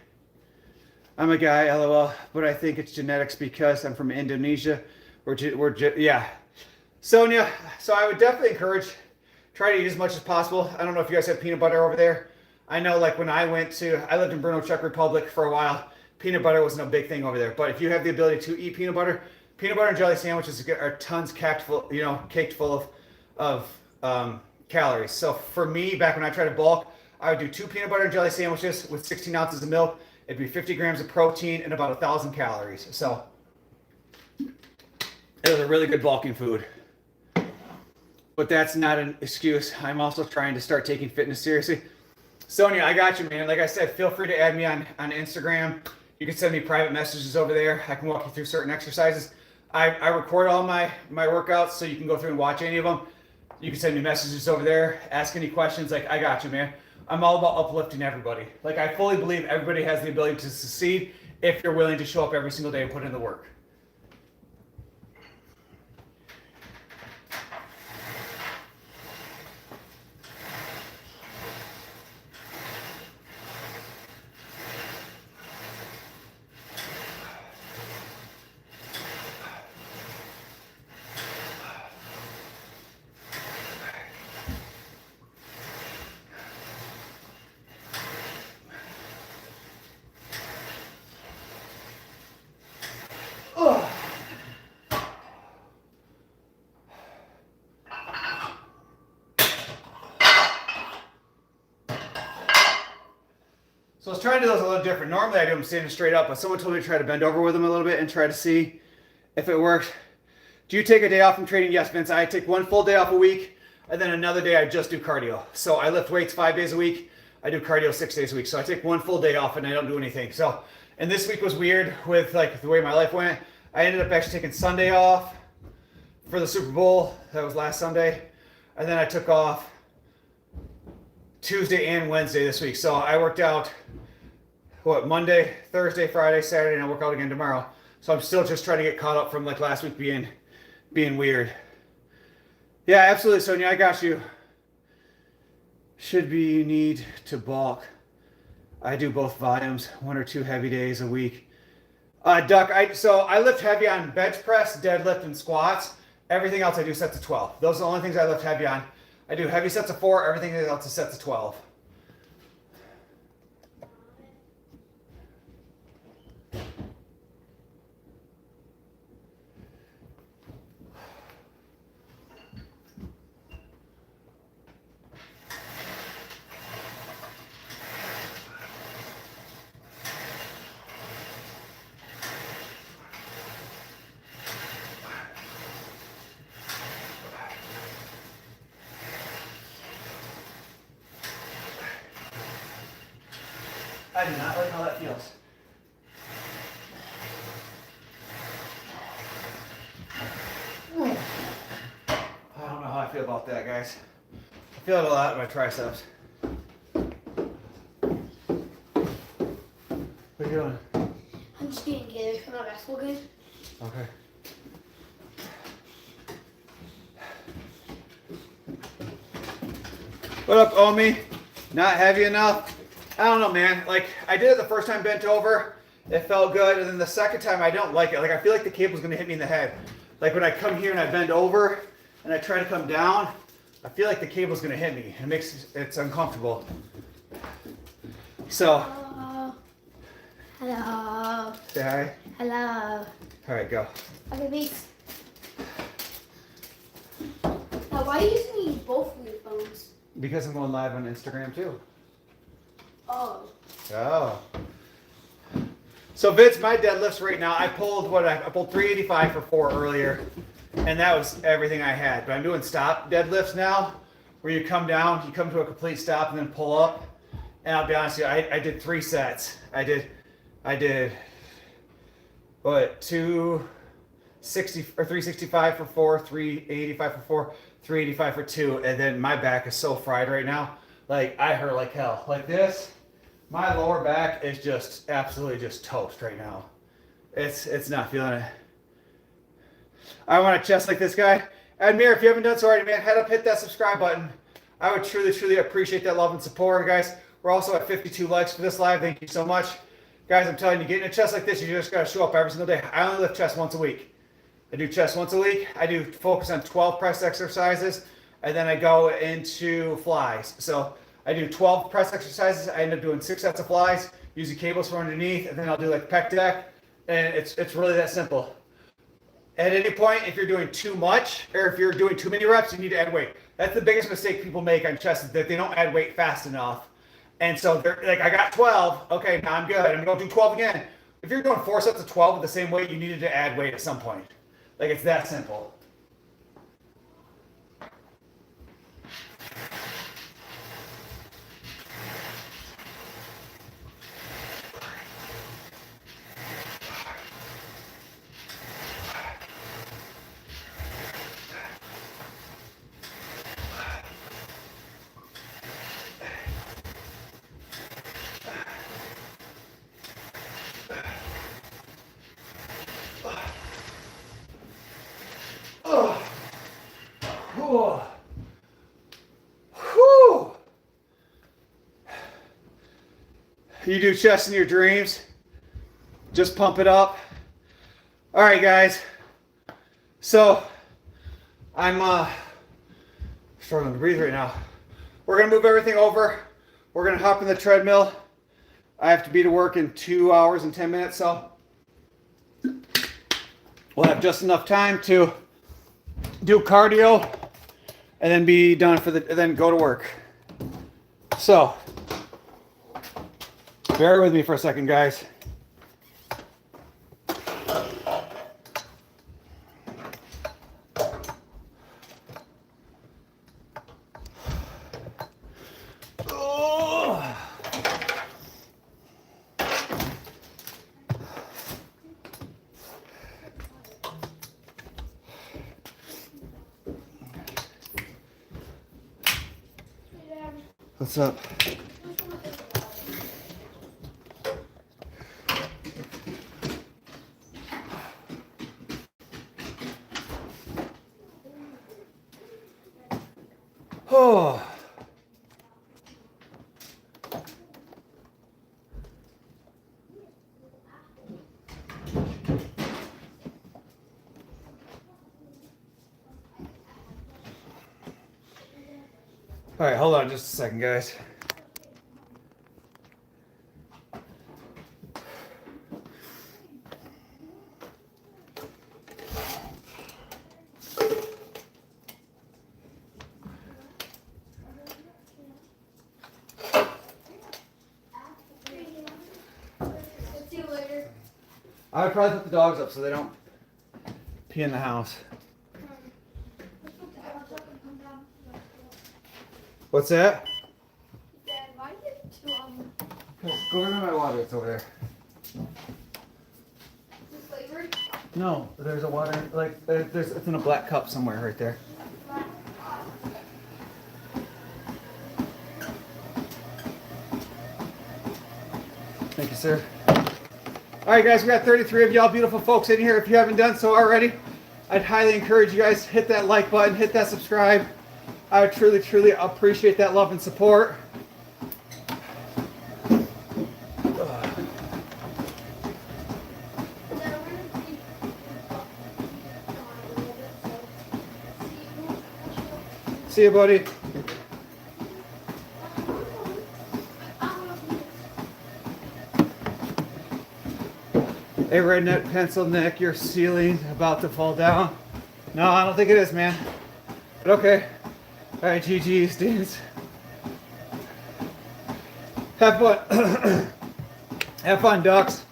I'm a guy, lol, but I think it's genetics because I'm from Indonesia. Yeah. Sonia, so I would definitely encourage, try to eat as much as possible. I don't know if you guys have peanut butter over there. I know like when I lived in Brno, Czech Republic for a while, peanut butter wasn't a big thing over there. But if you have the ability to eat peanut butter and jelly sandwiches are tons caked full of calories. So for me, back when I tried to bulk, I would do 2 peanut butter and jelly sandwiches with 16 ounces of milk. It'd be 50 grams of protein and about 1,000 calories. So it was a really good bulking food. But that's not an excuse. I'm also trying to start taking fitness seriously. Sonia, I got you, man. Like I said, feel free to add me on Instagram. You can send me private messages over there. I can walk you through certain exercises. I record all my workouts, so you can go through and watch any of them. You can send me messages over there, ask any questions. Like, I got you, man. I'm all about uplifting everybody. Like, I fully believe everybody has the ability to succeed if you're willing to show up every single day and put in the work. So I was trying to do those a little different. Normally I do them standing straight up, but someone told me to try to bend over with them a little bit and try to see if it works. Do you take a day off from training? Yes, Vince. I take 1 full day off a week, and then another day I just do cardio. So I lift weights 5 days a week. I do cardio 6 days a week. So I take 1 full day off and I don't do anything. So, and this week was weird with like the way my life went. I ended up actually taking Sunday off for the Super Bowl. That was last Sunday. And then I took off Tuesday and Wednesday this week. So I worked out, Monday, Thursday, Friday, Saturday, and I'll work out again tomorrow. So I'm still just trying to get caught up from like last week being weird. Yeah, absolutely, Sonia, I got you. Should be need to bulk. I do both volumes, 1 or 2 heavy days a week. Duck, I lift heavy on bench press, deadlift, and squats. Everything else I do sets of 12. Those are the only things I lift heavy on. I do heavy sets of 4, everything else is sets of 12. I do not like how that feels. I don't know how I feel about that, guys. I feel it a lot in my triceps. What are you doing? I'm just getting together for my basketball game. Okay. What up, Omi? Not heavy enough? I don't know, man. Like, I did it the first time bent over. It felt good. And then the second time, I don't like it. Like, I feel like the cable's going to hit me in the head. Like, when I come here and I bend over and I try to come down, I feel like the cable's going to hit me. It's uncomfortable. So. Hello. Say hi. Hello. All right, go. Okay, peace. Now, why are you using both of your phones? Because I'm going live on Instagram, too. Oh. Oh. So Vince, my deadlifts right now, I pulled 385 for 4 earlier, and that was everything I had. But I'm doing stop deadlifts now, where you come down, you come to a complete stop, and then pull up. And I'll be honest with you, I did 3 sets. I did what, 260 or 365 for 4, 385 for 4, 385 for 2, and then my back is so fried right now. Like, I hurt like hell. Like this. My lower back is just absolutely just toast right now. It's not feeling it. I want a chest like this guy. Admir, if you haven't done so already, man, head up, hit that subscribe button. I would truly, truly appreciate that love and support, guys. We're also at 52 likes for this live. Thank you so much. Guys, I'm telling you, getting a chest like this, you just got to show up every single day. I only lift chest once a week. I do chest once a week. I do focus on 12 press exercises, and then I go into flies. So I do 12 press exercises. I end up doing 6 sets of flies, using cables from underneath, and then I'll do like pec deck, and it's really that simple. At any point, if you're doing too much, or if you're doing too many reps, you need to add weight. That's the biggest mistake people make on chest, is that they don't add weight fast enough. And so they're like, I got 12. Okay, now I'm good. I'm going to do 12 again. If you're doing 4 sets of 12 with the same weight, you needed to add weight at some point. Like, it's that simple. Oh. Whew. You do chest in your dreams. Just pump it up. All right, guys. So I'm struggling to breathe right now. We're gonna move everything over. We're gonna hop in the treadmill. I have to be to work in 2 hours and 10 minutes, so we'll have just enough time to do cardio and then be done for the, and then go to work. So bear with me for a second, guys. What's up? Oh. All right, hold on just a second, guys. See you later. I would probably put the dogs up so they don't pee in the house. What's that? Dad, why did you Go over to my water. It's over there. this flavored? No, there's a water, like, it's in a black cup somewhere right there. Thank you, sir. All right, guys, we got 33 of y'all beautiful folks in here. If you haven't done so already, I'd highly encourage you guys to hit that like button, hit that subscribe. I would truly, truly appreciate that love and support. See you, buddy. Hey, redneck pencil neck, your ceiling about to fall down. No, I don't think it is, man. But okay. All right, GG's, dudes. Have fun. Have fun, ducks.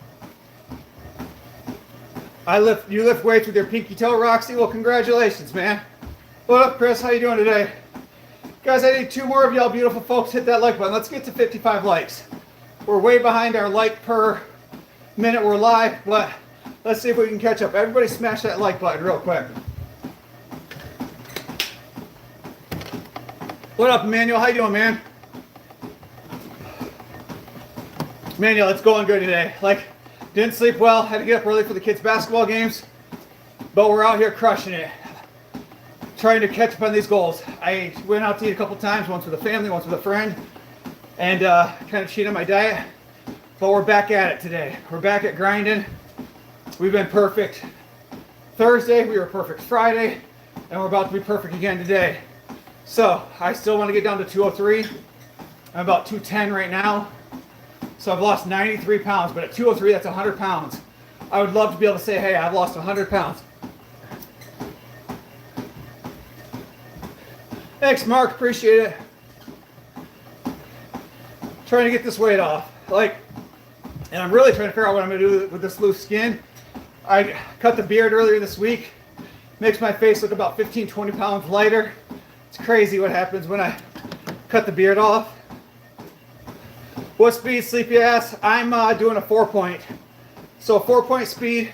You lift weights with your pinky toe, Roxy? Well, congratulations, man. What up, Chris? How you doing today? Guys, I need 2 more of y'all beautiful folks. Hit that like button. Let's get to 55 likes. We're way behind our like per minute we're live, but let's see if we can catch up. Everybody smash that like button real quick. What up, Emmanuel? How you doing, man? Emmanuel, it's going good today. Like, didn't sleep well. Had to get up early for the kids' basketball games, but we're out here crushing it. trying to catch up on these goals. I went out to eat a couple times, once with a family, once with a friend, and kind of cheat on my diet. But we're back at it today. We're back at grinding. We've been perfect Thursday, we were perfect Friday, and we're about to be perfect again today. So I still want to get down to 203. I'm about 210 right now. So I've lost 93 pounds, but at 203, that's 100 pounds. I would love to be able to say, hey, I've lost 100 pounds. Thanks, Mark, appreciate it. Trying to get this weight off. And I'm really trying to figure out what I'm gonna do with this loose skin. I cut the beard earlier this week. Makes my face look about 15, 20 pounds lighter. It's crazy what happens when I cut the beard off. What speed, sleepy ass? I'm doing a 4-point. So a 4-point speed,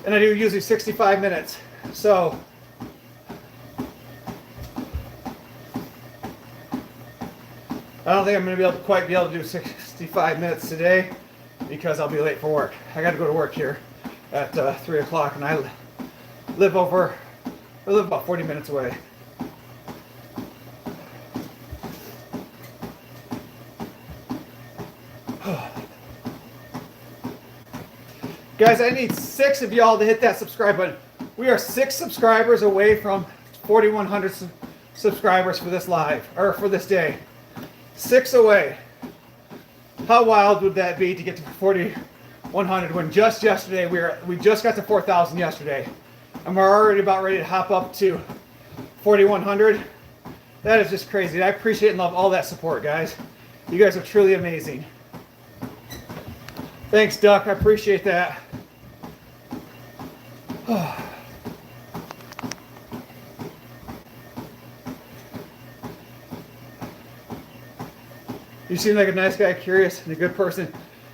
and I do usually 65 minutes. So I don't think I'm going to quite be able to do 65 minutes today because I'll be late for work. I got to go to work here at 3 o'clock, and I live about 40 minutes away. Guys, I need 6 of y'all to hit that subscribe button. We are 6 subscribers away from 4,100 subscribers for this live, or for this day. 6 away. How wild would that be to get to 4,100 when just yesterday we just got to 4,000 yesterday, and we're already about ready to hop up to 4,100. That is just crazy. I appreciate and love all that support, guys. You guys are truly amazing. Thanks, Duck. I appreciate that. You seem like a nice guy, curious, and a good person.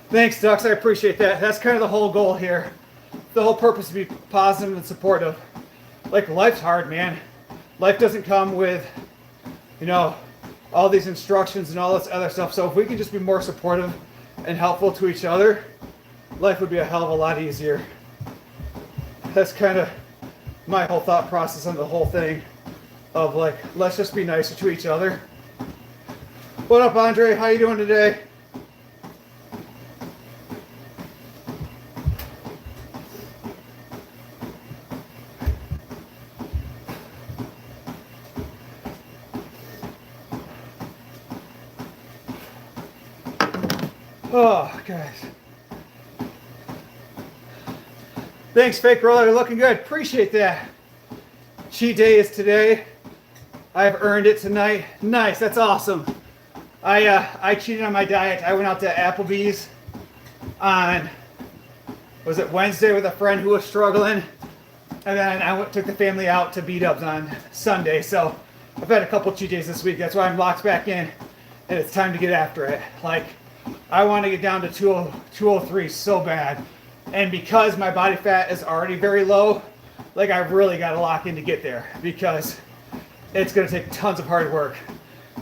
Thanks, Ducks. I appreciate that. That's kind of the whole goal here. The whole purpose is to be positive and supportive. Like, life's hard, man. Life doesn't come with, all these instructions and all this other stuff. So if we can just be more supportive and helpful to each other, life would be a hell of a lot easier. That's kind of my whole thought process on the whole thing of let's just be nicer to each other. What up, Andre? How you doing today? Oh, guys. Thanks, Fake Roller. You're looking good. Appreciate that. Cheat day is today. I've earned it tonight. Nice. That's awesome. I cheated on my diet. I went out to Applebee's on, was it Wednesday, with a friend who was struggling, and then I took the family out to B-dubs on Sunday. So I've had a couple cheat days this week. That's why I'm locked back in, and it's time to get after it. I want to get down to 203 so bad, and because my body fat is already very low, I've really got to lock in to get there, because it's going to take tons of hard work.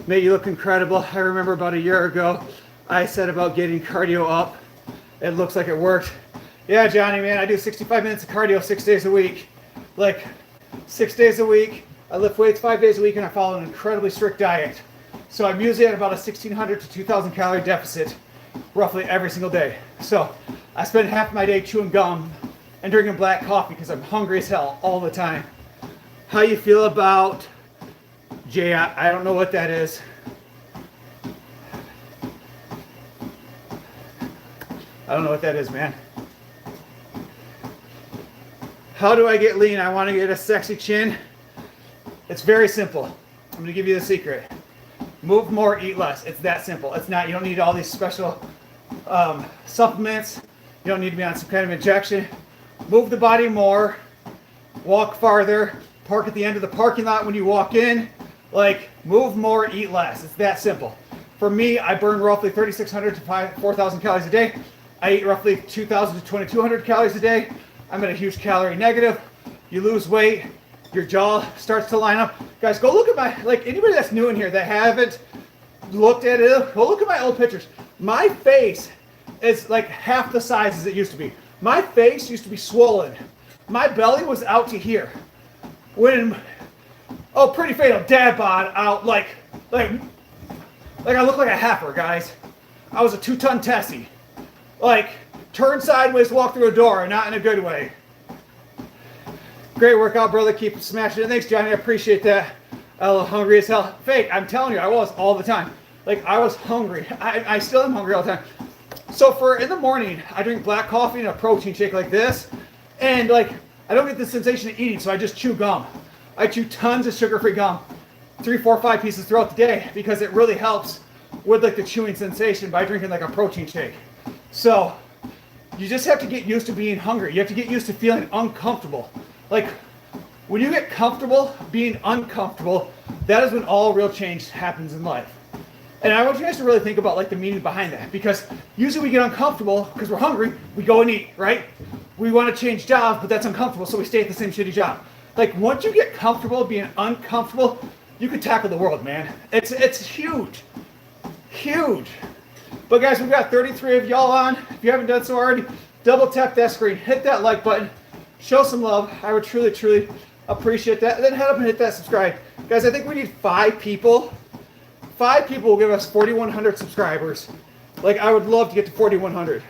Mate, you look incredible. I remember about a year ago, I said about getting cardio up. It looks like it worked. Yeah, Johnny, man, I do 65 minutes of cardio 6 days a week. 6 days a week. I lift weights 5 days a week, and I follow an incredibly strict diet. So I'm usually at about a 1,600 to 2,000 calorie deficit roughly every single day. So I spend half my day chewing gum and drinking black coffee because I'm hungry as hell all the time. How you feel about Jay? I don't know what that is. I don't know what that is, man. How do I get lean? I want to get a sexy chin. It's very simple. I'm going to give you the secret. Move more, eat less. It's that simple. It's not, you don't need all these special supplements. You don't need to be on some kind of injection. Move the body more. Walk farther. Park at the end of the parking lot when you walk in. Move more, eat less. It's that simple. For me, I burn roughly 3,600 to 4,000 calories a day. I eat roughly 2,000 to 2,200 calories a day. I'm at a huge calorie negative. You lose weight. Your jaw starts to line up. Guys, go look at my, anybody that's new in here that haven't looked at it, go look at my old pictures. My face is half the size as it used to be. My face used to be swollen. My belly was out to here. When Oh, pretty fatal dad bod out like I look like a heifer, guys. I was a 2-ton Tessie. Like, turn sideways, walk through a door, not in a good way. Great workout, brother. Keep smashing it. Thanks, Johnny. I appreciate that. I was hungry as hell. Fake. I'm telling you, I was all the time. Like, I was hungry. I still am hungry all the time. So for in the morning, I drink black coffee and a protein shake like this. And like, I don't get the sensation of eating, so I just chew gum. I chew tons of sugar-free gum. 3, 4, 5 pieces throughout the day because it really helps with like the chewing sensation by drinking like a protein shake. So you just have to get used to being hungry. You have to get used to feeling uncomfortable. Like when you get comfortable being uncomfortable, that is when all real change happens in life. And I want you guys to really think about like the meaning behind that, because usually we get uncomfortable because we're hungry, we go and eat, right? We want to change jobs, but that's uncomfortable, so we stay at the same shitty job. Like once you get comfortable being uncomfortable, you can tackle the world, man. It's huge. Huge. But guys, we've got 33 of y'all on. If you haven't done so already, double tap that screen, hit that like button, show some love. I would truly, truly appreciate that. And then head up and hit that subscribe. Guys, I think we need 5 people. 5 people will give us 4,100 subscribers. Like, I would love to get to 4,100.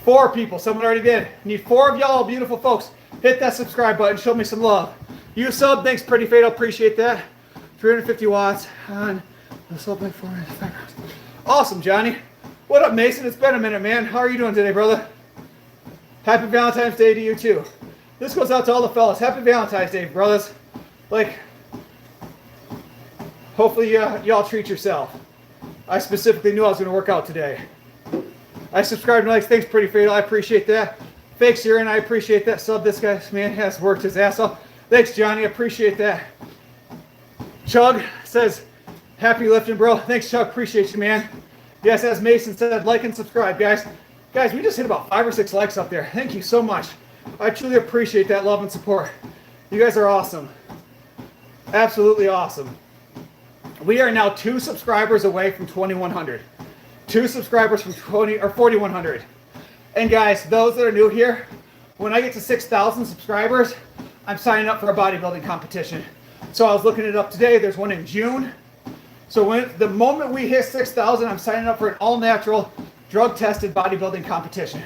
Four people, someone already did. Need 4 of y'all, beautiful folks. Hit that subscribe button, show me some love. You sub, thanks, Pretty Fatal, appreciate that. 350 watts on the sub by 4 backgrounds. Awesome, Johnny. What up, Mason? It's been a minute, man. How are you doing today, brother? Happy Valentine's Day to you, too. This goes out to all the fellas. Happy Valentine's Day, brothers. Like, hopefully y'all treat yourself. I specifically knew I was going to work out today. I subscribed and likes. Thanks, Pretty Fatal. I appreciate that. Fakes here, and I appreciate that. Sub, this guy, man, has worked his ass off. Thanks, Johnny. I appreciate that. Chug says, happy lifting, bro. Thanks, Chug. Appreciate you, man. Yes, as Mason said, like and subscribe, guys. Guys, we just hit about 5 or 6 likes up there. Thank you so much. I truly appreciate that love and support. You guys are awesome. Absolutely awesome. We are now 2 subscribers away from 2,100. 2 subscribers from 4,100. And guys, those that are new here, when I get to 6,000 subscribers, I'm signing up for a bodybuilding competition. So I was looking it up today. There's one in June. So the moment we hit 6,000, I'm signing up for an all-natural, drug-tested bodybuilding competition.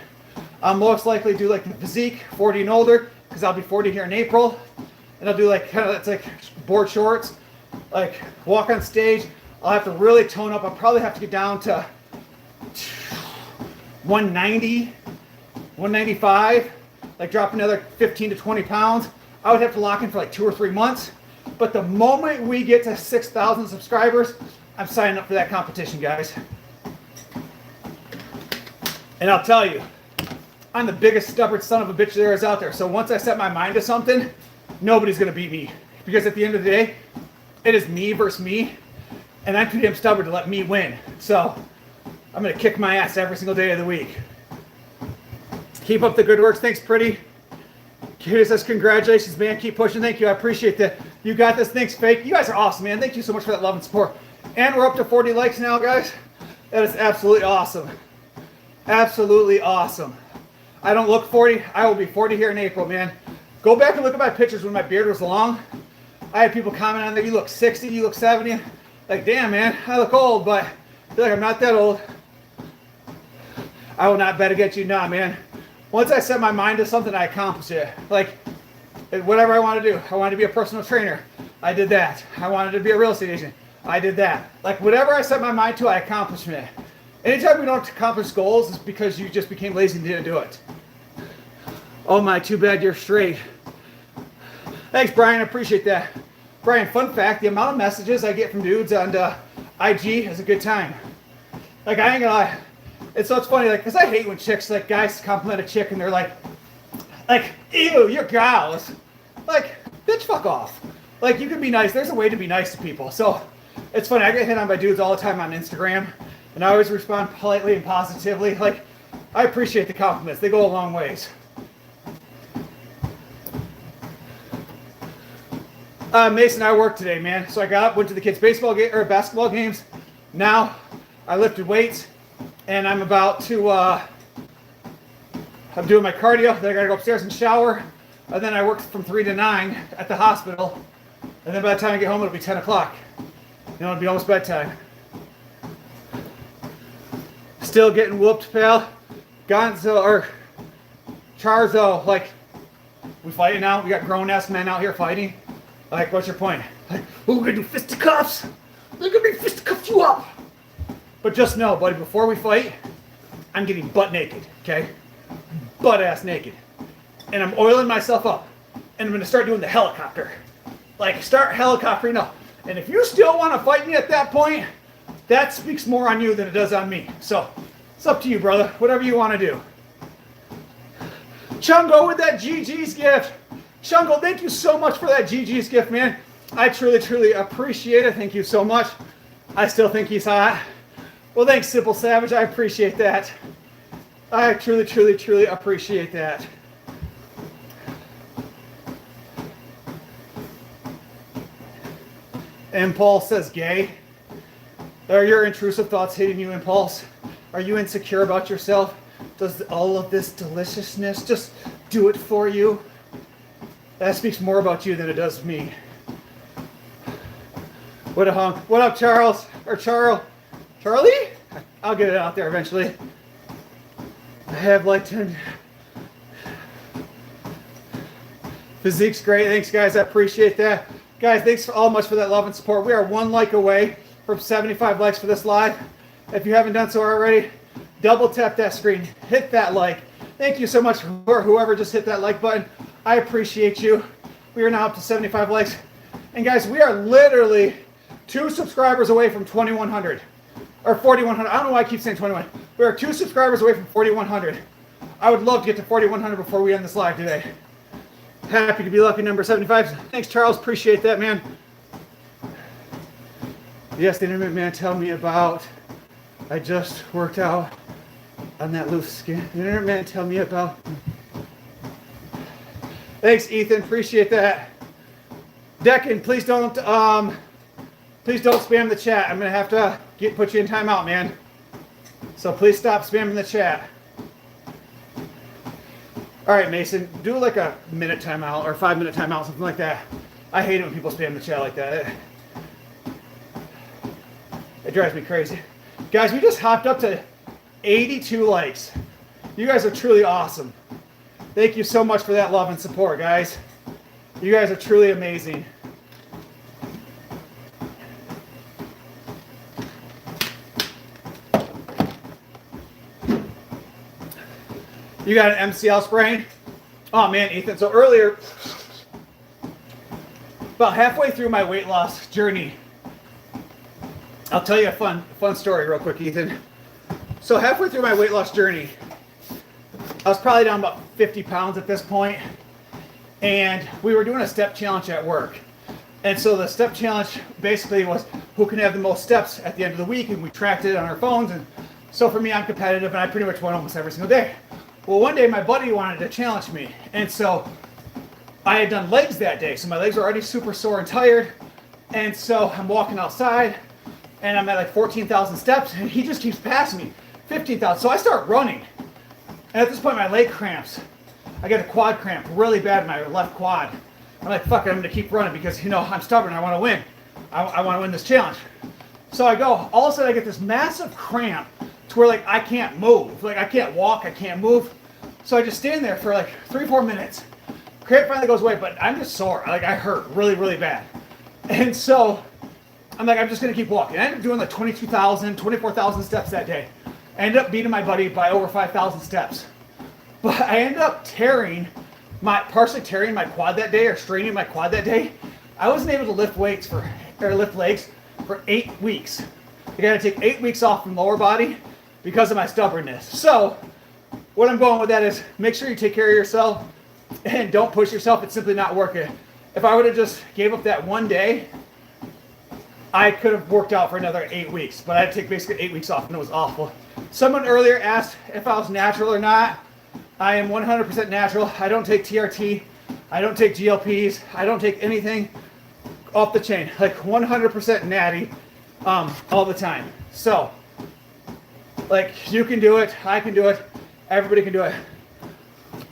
I'll most likely do like the physique, 40 and older, because I'll be 40 here in April. And I'll do like kind of, it's like board shorts, like walk on stage. I'll have to really tone up. I'll probably have to get down to 190, 195, like drop another 15 to 20 pounds. I would have to lock in for like 2 or 3 months. But the moment we get to 6,000 subscribers, I'm signing up for that competition, guys. And I'll tell you, I'm the biggest stubborn son of a bitch there is out there. So once I set my mind to something, nobody's going to beat me. Because at the end of the day, it is me versus me. And I'm too damn stubborn to let me win. So I'm going to kick my ass every single day of the week. Keep up the good work. Thanks, Pretty. Kitty says, congratulations, man. Keep pushing. Thank you. I appreciate that. You got this. Thanks, Fake. You guys are awesome, man. Thank you so much for that love and support. And we're up to 40 likes now, guys. That is absolutely awesome. Absolutely awesome. I don't look 40. I will be 40 here in April, man. Go back and look at my pictures when my beard was long. I had people comment on there, you look 60, you look 70. Like, damn, man, I look old, but I feel like I'm not that old. I will not bet against you now, man. Once I set my mind to something, I accomplish it. Like, whatever I want to do. I wanted to be a personal trainer. I did that. I wanted to be a real estate agent. I did that. Like, whatever I set my mind to, I accomplish it. Anytime we don't accomplish goals, it's because you just became lazy and didn't do it. Oh my, too bad you're straight. Thanks, Brian. I appreciate that. Brian, fun fact, the amount of messages I get from dudes on IG is a good time. Like, I ain't gonna lie. And so it's funny, like, because I hate when chicks, like, guys compliment a chick and they're like, ew, you're gross. Like, bitch, fuck off. Like, you can be nice. There's a way to be nice to people. So it's funny. I get hit on by dudes all the time on Instagram. And I always respond politely and positively. Like, I appreciate the compliments. They go a long ways. Mason, I worked today, man. So I got up, went to the kids' basketball games. Now I lifted weights, and I'm about to I'm doing my cardio, then I gotta go upstairs and shower, and then I work from 3 to 9 at the hospital, and then by the time I get home, it'll be 10 o'clock. It'll be almost bedtime. Still getting whooped, pal. Gonzo, or Charzo, like, we fighting now? We got grown-ass men out here fighting? Like, what's your point? Like, we're gonna do fisticuffs? They're gonna be fisticuff you up! But just know, buddy, before we fight, I'm getting butt naked, okay? Butt-ass naked. And I'm oiling myself up. And I'm gonna start doing the helicopter. Like, start helicoptering up. And if you still wanna fight me at that point, that speaks more on you than it does on me. So, it's up to you, brother. Whatever you wanna do. Chungo with that GG's gift. Chungo, thank you so much for that GG's gift, man. I truly, truly appreciate it. Thank you so much. I still think he's hot. Well, thanks, Simple Savage. I appreciate that. I truly, truly, truly appreciate that. Impulse says gay. Are your intrusive thoughts hitting you, Impulse? Are you insecure about yourself? Does all of this deliciousness just do it for you? That speaks more about you than it does me. What a hunk. What up, Charles? Or Charlie? I'll get it out there eventually. I have like 10. Physique's great. Thanks, guys. I appreciate that. Guys, thanks all much for that love and support. We are 1 like away from 75 likes for this live. If you haven't done so already, double tap that screen. Hit that like. Thank you so much for whoever just hit that like button. I appreciate you. We are now up to 75 likes. And guys, we are literally 2 subscribers away from 2,100. Or 4,100. I don't know why I keep saying 21. We are 2 subscribers away from 4,100. I would love to get to 4,100 before we end this live today. Happy to be lucky number 75. Thanks, Charles. Appreciate that, man. Yes, the internet man, tell me about. I just worked out on that loose skin. The internet man, tell me about. Thanks, Ethan. Appreciate that. Deccan, please don't spam the chat. I'm gonna have to put you in timeout, man. So please stop spamming the chat. All right, Mason, do like a minute timeout or 5-minute timeout, something like that. I hate it when people spam the chat like that. It drives me crazy. Guys, we just hopped up to 82 likes. You guys are truly awesome. Thank you so much for that love and support, guys. You guys are truly amazing. You got an MCL sprain? Oh man, Ethan. So earlier, about halfway through my weight loss journey, I'll tell you a fun story real quick, Ethan. So halfway through my weight loss journey, I was probably down about 50 pounds at this point, and we were doing a step challenge at work. And so the step challenge basically was who can have the most steps at the end of the week, and we tracked it on our phones. And so for me, I'm competitive, and I pretty much went almost every single day. Well, one day my buddy wanted to challenge me, and so I had done legs that day, so my legs were already super sore and tired, and so I'm walking outside, and I'm at like 14,000 steps, and he just keeps passing me, 15,000. So I start running, and at this point my leg cramps. I get a quad cramp really bad in my left quad. I'm like, fuck it, I'm gonna keep running because, you know, I'm stubborn, I wanna win. I wanna win this challenge. So I go, all of a sudden I get this massive cramp to where like I can't move. Like I can't walk, I can't move. So I just stand there for like 3-4 minutes. Cramp finally goes away, but I'm just sore. Like I hurt really, really bad. And so I'm like, I'm just gonna keep walking. I ended up doing like 22,000, 24,000 steps that day. I ended up beating my buddy by over 5,000 steps. But I ended up partially tearing my quad that day or straining my quad that day. I wasn't able to lift legs for 8 weeks. I gotta take 8 weeks off from lower body because of my stubbornness. So what I'm going with that is make sure you take care of yourself and don't push yourself. It's simply not working. If I would have just gave up that one day, I could have worked out for another 8 weeks, but I had to take basically 8 weeks off and it was awful. Someone earlier asked if I was natural or not. I am 100% natural. I don't take TRT. I don't take GLPs. I don't take anything off the chain. Like 100% natty all the time. So, like, you can do it. I can do it. Everybody can do it.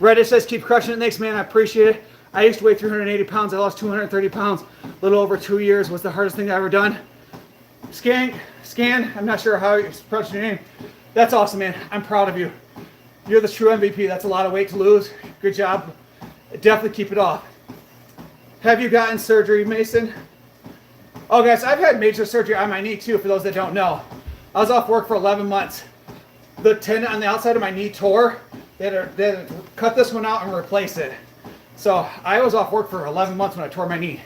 Reddit says, keep crushing it. Thanks, man. I appreciate it. I used to weigh 380 pounds. I lost 230 pounds. A little over 2 years. Was the hardest thing I've ever done. Scan. I'm not sure how you're pronouncing your name. That's awesome, man. I'm proud of you. You're the true MVP. That's a lot of weight to lose. Good job. Definitely keep it off. Have you gotten surgery, Mason? Oh, guys, I've had major surgery on my knee, too, for those that don't know. I was off work for 11 months. The tendon on the outside of my knee tore. They had to cut this one out and replace it. So I was off work for 11 months when I tore my knee.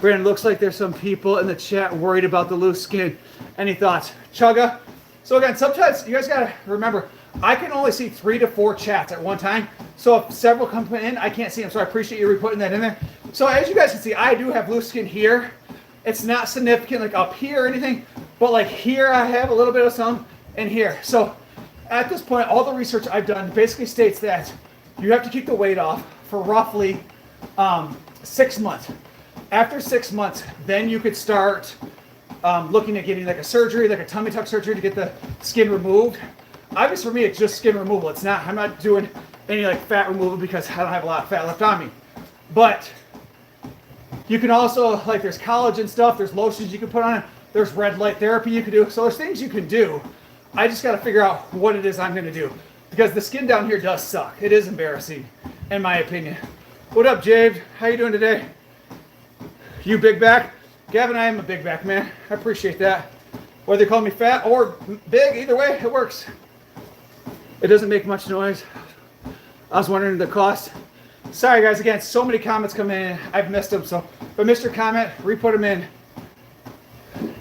Brandon, looks like there's some people in the chat worried about the loose skin. Any thoughts? Chugga? So again, sometimes you guys got to remember, I can only see 3 to 4 chats at one time. So if several come in, I can't see them. So I appreciate you putting that in there. So as you guys can see, I do have loose skin here. It's not significant like up here or anything, but like here I have a little bit of some in here. So at this point, all the research I've done basically states that you have to keep the weight off for roughly 6 months. After 6 months, then you could start looking at getting like a surgery, like a tummy tuck surgery to get the skin removed. Obviously for me, it's just skin removal. I'm not doing any like fat removal because I don't have a lot of fat left on me. But you can also, like there's collagen stuff, there's lotions you can put on it, there's red light therapy you can do. So there's things you can do. I just got to figure out what it is I'm going to do. Because the skin down here does suck. It is embarrassing, in my opinion. What up, Jade? How you doing today? You big back? Gavin, I am a big back, man. I appreciate that. Whether you call me fat or big, either way, it works. It doesn't make much noise. I was wondering the cost. Sorry, guys. Again, so many comments come in. I've missed them. So if I missed your comment, re-put them in.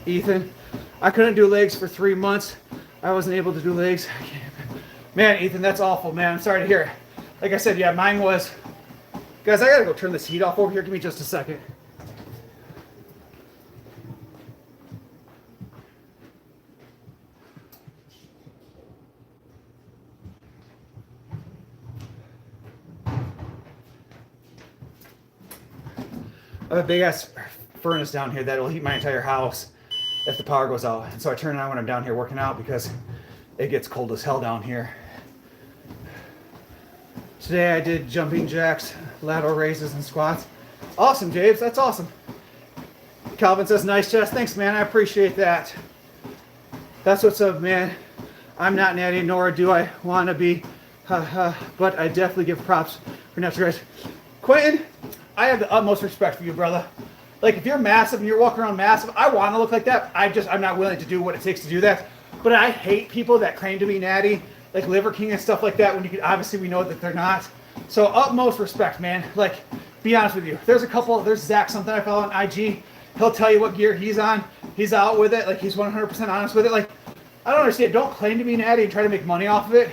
Ethan, I couldn't do legs for 3 months. I wasn't able to do legs. Man, Ethan, that's awful, man. I'm sorry to hear it. Like I said, yeah, mine was... Guys, I got to go turn this heat off over here. Give me just a second. I have a big ass furnace down here that will heat my entire house if the power goes out. And so I turn it on when I'm down here working out because it gets cold as hell down here. Today I did jumping jacks, lateral raises, and squats. Awesome, James. That's awesome. Calvin says, nice chest. Thanks, man. I appreciate that. That's what's up, man. I'm not natty, nor do I want to be. But I definitely give props for natural guys. Quentin, I have the utmost respect for you, brother. Like, if you're massive and you're walking around massive, I want to look like that. I'm not willing to do what it takes to do that. But I hate people that claim to be natty, like Liver King and stuff like that, when you can, obviously we know that they're not. So utmost respect, man. Like, be honest with you. There's Zach, something I follow on IG. He'll tell you what gear he's on. He's out with it. Like, he's 100% honest with it. Like, I don't understand. Don't claim to be natty and try to make money off of it.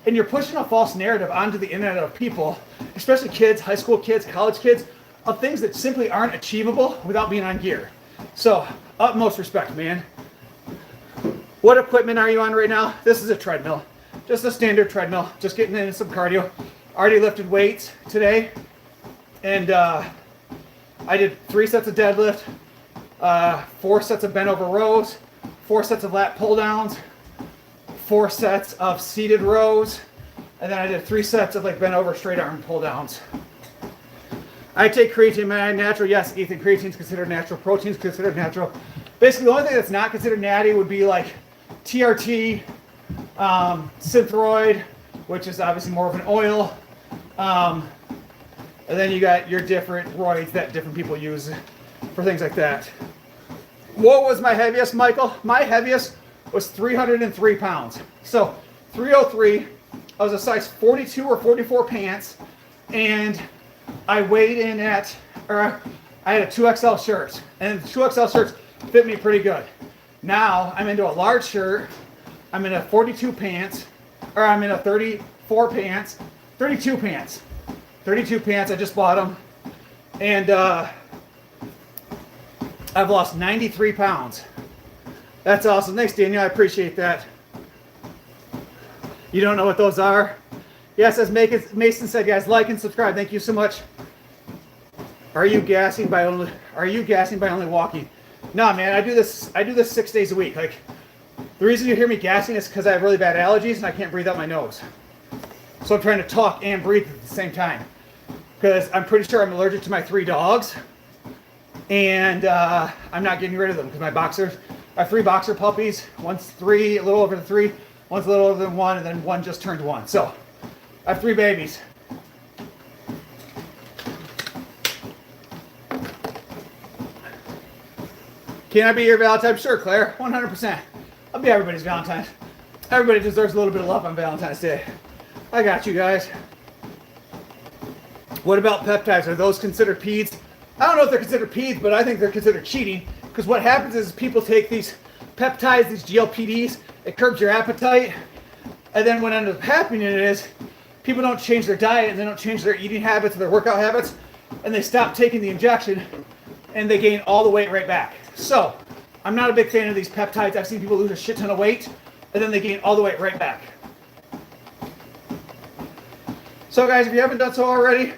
And you're pushing a false narrative onto the internet of people, especially kids, high school kids, college kids, of things that simply aren't achievable without being on gear. So, utmost respect, man. What equipment are you on right now? This is a treadmill. Just a standard treadmill. Just getting into some cardio. Already lifted weights today. And I did 3 sets of deadlift, 4 sets of bent over rows, 4 sets of lat pull downs, 4 sets of seated rows, and then I did 3 sets of like bent over straight arm pull downs. I take creatine, man. Natural, yes, Ethan. Creatine's considered natural. Protein's considered natural. Basically, the only thing that's not considered natty would be like TRT, Synthroid, which is obviously more of an oil. And then you got your different roids that different people use for things like that. What was my heaviest, Michael? My heaviest was 303 pounds. So 303, I was a size 42 or 44 pants, and I weighed in at, or I had a 2XL shirt, and the 2XL shirts fit me pretty good. Now I'm into a large shirt, I'm in a 42 pants, or I'm in a 34 pants, 32 pants. 32 pants, I just bought them. And I've lost 93 pounds. That's awesome. Thanks, Daniel. I appreciate that. You don't know what those are? Yes, as Mason said, guys, like and subscribe. Thank you so much. Are you gassing by only walking? No, man, I do this 6 days a week. Like, the reason you hear me gassing is because I have really bad allergies and I can't breathe out my nose. So I'm trying to talk and breathe at the same time. Because I'm pretty sure I'm allergic to my 3 dogs. And I'm not getting rid of them because I have 3 boxer puppies. One's 3, a little over 3. One's a little over 1, and then one just turned 1. So I have 3 babies. Can I be your Valentine? Sure, Claire. 100%. I'll be everybody's Valentine. Everybody deserves a little bit of love on Valentine's Day. I got you guys. What about peptides? Are those considered peds? I don't know if they're considered peds, but I think they're considered cheating. Because what happens is people take these peptides, these GLPDs, it curbs your appetite. And then what ends up happening is people don't change their diet and they don't change their eating habits, their workout habits, and they stop taking the injection and they gain all the weight right back. So I'm not a big fan of these peptides. I've seen people lose a shit ton of weight and then they gain all the weight right back. So guys, if you haven't done so already,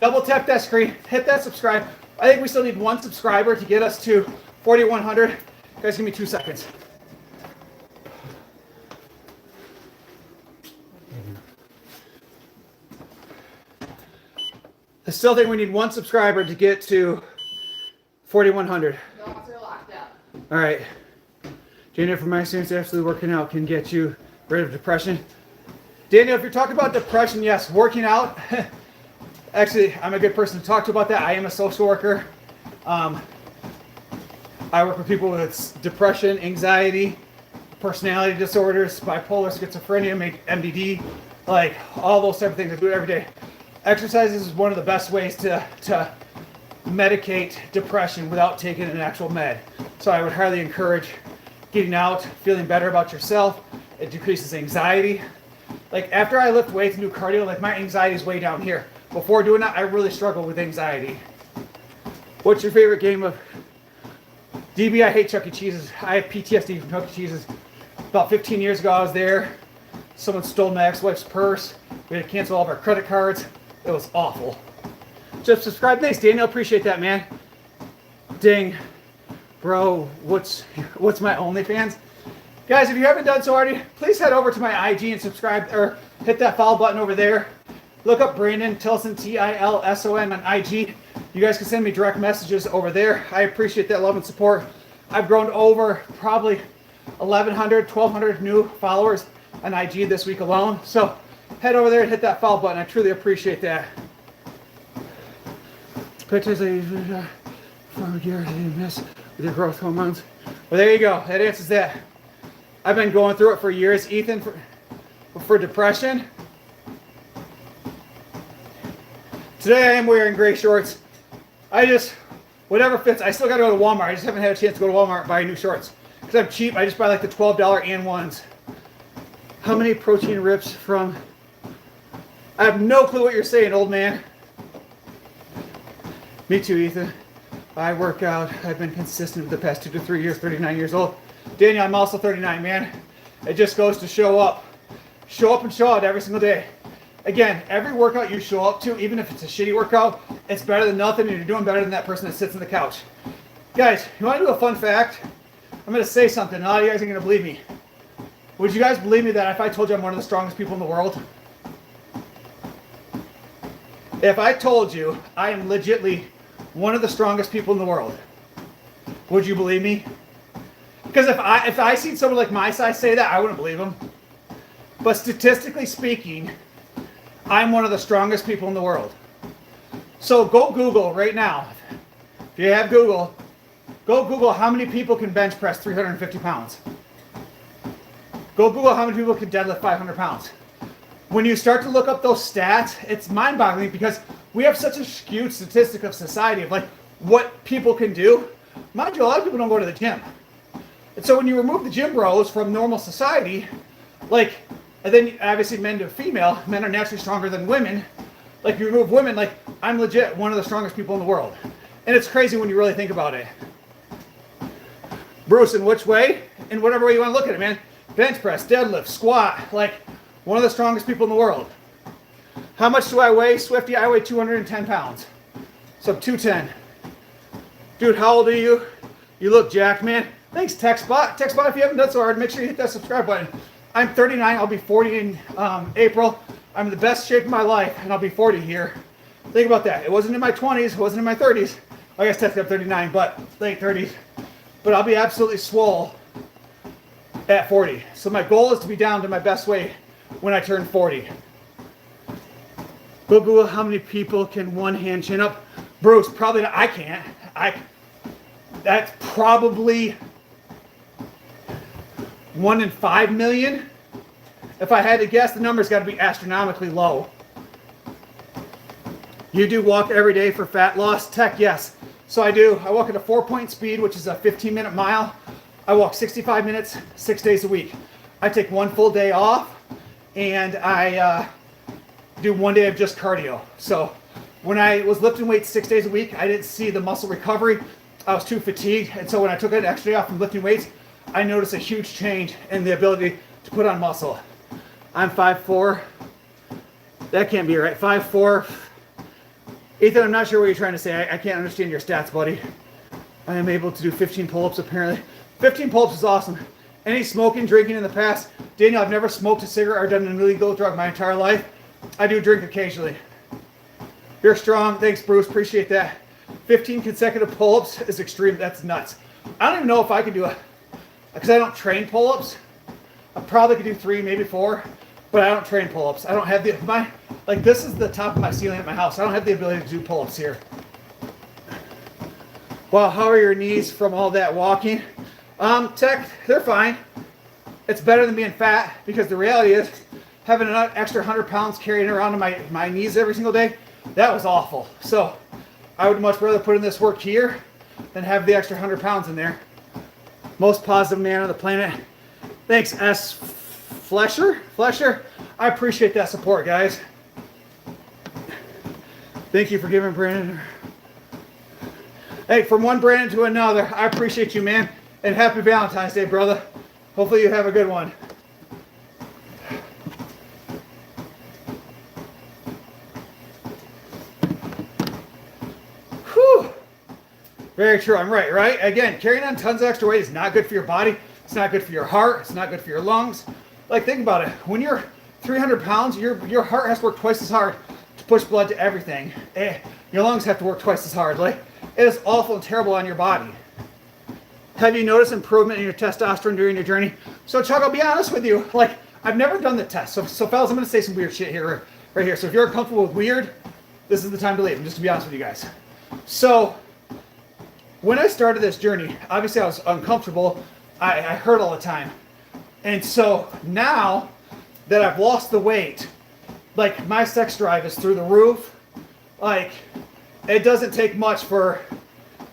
double tap that screen, hit that subscribe. I think we still need 1 subscriber to get us to 4,100. Guys, give me 2 seconds. I still think we need 1 subscriber to get to 4,100. Dogs are locked up. All right. Daniel, from my experience, absolutely working out can get you rid of depression. Daniel, if you're talking about depression, yes, working out. Actually, I'm a good person to talk to about that. I am a social worker. I work with people with depression, anxiety, personality disorders, bipolar, schizophrenia, MDD, like all those type of things. I do it every day. Exercise is one of the best ways to medicate depression without taking an actual med. So I would highly encourage getting out, feeling better about yourself. It decreases anxiety. Like after I lift weights and do cardio, like my anxiety is way down here. Before doing that, I really struggle with anxiety. What's your favorite game of DB? I hate Chuck E. Cheese's. I have PTSD from Chuck E. Cheese's. About 15 years ago, I was there. Someone stole my ex-wife's purse. We had to cancel all of our credit cards. It was awful. Just subscribe. Thanks, Daniel. Appreciate that, man. Ding. Bro, what's my OnlyFans? Guys, if you haven't done so already, please head over to my IG and subscribe, or hit that follow button over there. Look up Brandon Tilson, Tilson on IG. You guys can send me direct messages over there. I appreciate that love and support. I've grown to over probably 1,100, 1,200 new followers on IG this week alone. So head over there and hit that follow button. I truly appreciate that. Pictures from your miss with your growth hormones. Well, there you go. That answers that. I've been going through it for years. Ethan, for depression. Today I am wearing gray shorts. Whatever fits. I still got to go to Walmart. I just haven't had a chance to go to Walmart and buy new shorts. Because I'm cheap. I just buy like the $12 and ones. How many protein rips from... I have no clue what you're saying, old man. Me too, Ethan. I work out. I've been consistent for the past 2 to 3 years, 39 years old. Daniel, I'm also 39, man. It just goes to show up. Show up and show out every single day. Again, every workout you show up to, even if it's a shitty workout, it's better than nothing, and you're doing better than that person that sits on the couch. Guys, you want to do a fun fact? I'm going to say something, and a lot of you guys are going to believe me. Would you guys believe me that if I told you I'm one of the strongest people in the world? If I told you I am legitly one of the strongest people in the world, would you believe me? Because if I seen someone like my size say that, I wouldn't believe them. But statistically speaking, I'm one of the strongest people in the world. So go Google right now. If you have Google, go Google how many people can bench press 350 pounds. Go Google how many people can deadlift 500 pounds. When you start to look up those stats, it's mind-boggling because we have such a skewed statistic of society of like what people can do. Mind you, a lot of people don't go to the gym. And so when you remove the gym bros from normal society, like, and then obviously men to female, men are naturally stronger than women. Like you remove women, like I'm legit one of the strongest people in the world. And it's crazy when you really think about it. Bruce, in which way? In whatever way you want to look at it, man. Bench press, deadlift, squat, like one of the strongest people in the world. How much do I weigh, Swifty? I weigh 210 pounds. So I'm 210. Dude, how old are you? You look jacked, man. Thanks, TechSpot. TechSpot, if you haven't done so already, make sure you hit that subscribe button. I'm 39. I'll be 40 in April. I'm in the best shape of my life, and I'll be 40 here. Think about that. It wasn't in my 20s. It wasn't in my 30s. I guess technically I'm 39, but late 30s. But I'll be absolutely swole at 40. So my goal is to be down to my best weight when I turn 40. Google how many people can one hand chin up. Bruce, probably not. I can't. That's probably 1 in 5 million. If I had to guess, the number's got to be astronomically low. You do walk every day for fat loss? Tech, yes. So I do. I walk at a 4-point speed, which is a 15-minute mile. I walk 65 minutes, 6 days a week. I take 1 full day off, and I do 1 day of just cardio. So when I was lifting weights 6 days a week, I didn't see the muscle recovery. I was too fatigued, and so when I took an extra day off from lifting weights, I noticed a huge change in the ability to put on muscle. I'm 5'4". That can't be right. 5'4". Ethan, I'm not sure what you're trying to say. I can't understand your stats, buddy. I am able to do 15 pull-ups apparently. 15 pull-ups is awesome. Any smoking, drinking in the past? Daniel, I've never smoked a cigarette or done an illegal drug my entire life. I do drink occasionally. You're strong. Thanks, Bruce. Appreciate that. 15 consecutive pull-ups is extreme. That's nuts. I don't even know if I could do it because I don't train pull-ups. I probably could do 3, maybe 4, but I don't train pull-ups. I don't have like this is the top of my ceiling at my house. I don't have the ability to do pull-ups here. Well, how are your knees from all that walking? Tech, they're fine. It's better than being fat because the reality is having an extra 100 pounds carrying around on my knees every single day, that was awful. So I would much rather put in this work here than have the extra 100 pounds in there. Most positive man on the planet. Thanks, S. Flesher. I appreciate that support, guys. Thank you for giving Brandon. Hey, from one Brandon to another, I appreciate you, man. And happy Valentine's Day, brother. Hopefully you have a good one. Whew. Very true. I'm right? Again, carrying on tons of extra weight is not good for your body. It's not good for your heart. It's not good for your lungs. Like, think about it. When you're 300 pounds, your heart has to work twice as hard to push blood to everything. Your lungs have to work twice as hard. Like, it is awful and terrible on your body. Have you noticed improvement in your testosterone during your journey? So, Chuck, I'll be honest with you. Like, I've never done the test. So fellas, I'm going to say some weird shit here, right here. So if you're uncomfortable with weird, this is the time to leave. Just to be honest with you guys. So, when I started this journey, obviously I was uncomfortable. I hurt all the time. And so now that I've lost the weight, like my sex drive is through the roof. Like, it doesn't take much for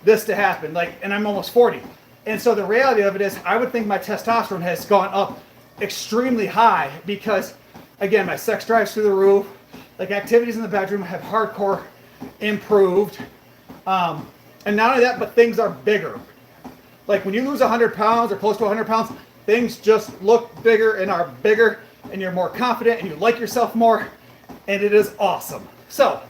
this to happen. Like, and I'm almost 40. And so the reality of it is I would think my testosterone has gone up extremely high because, again, my sex drive's through the roof. Like, activities in the bedroom have hardcore improved. And not only that, but things are bigger. Like, when you lose 100 pounds or close to 100 pounds, things just look bigger and are bigger, and you're more confident and you like yourself more, and it is awesome. So,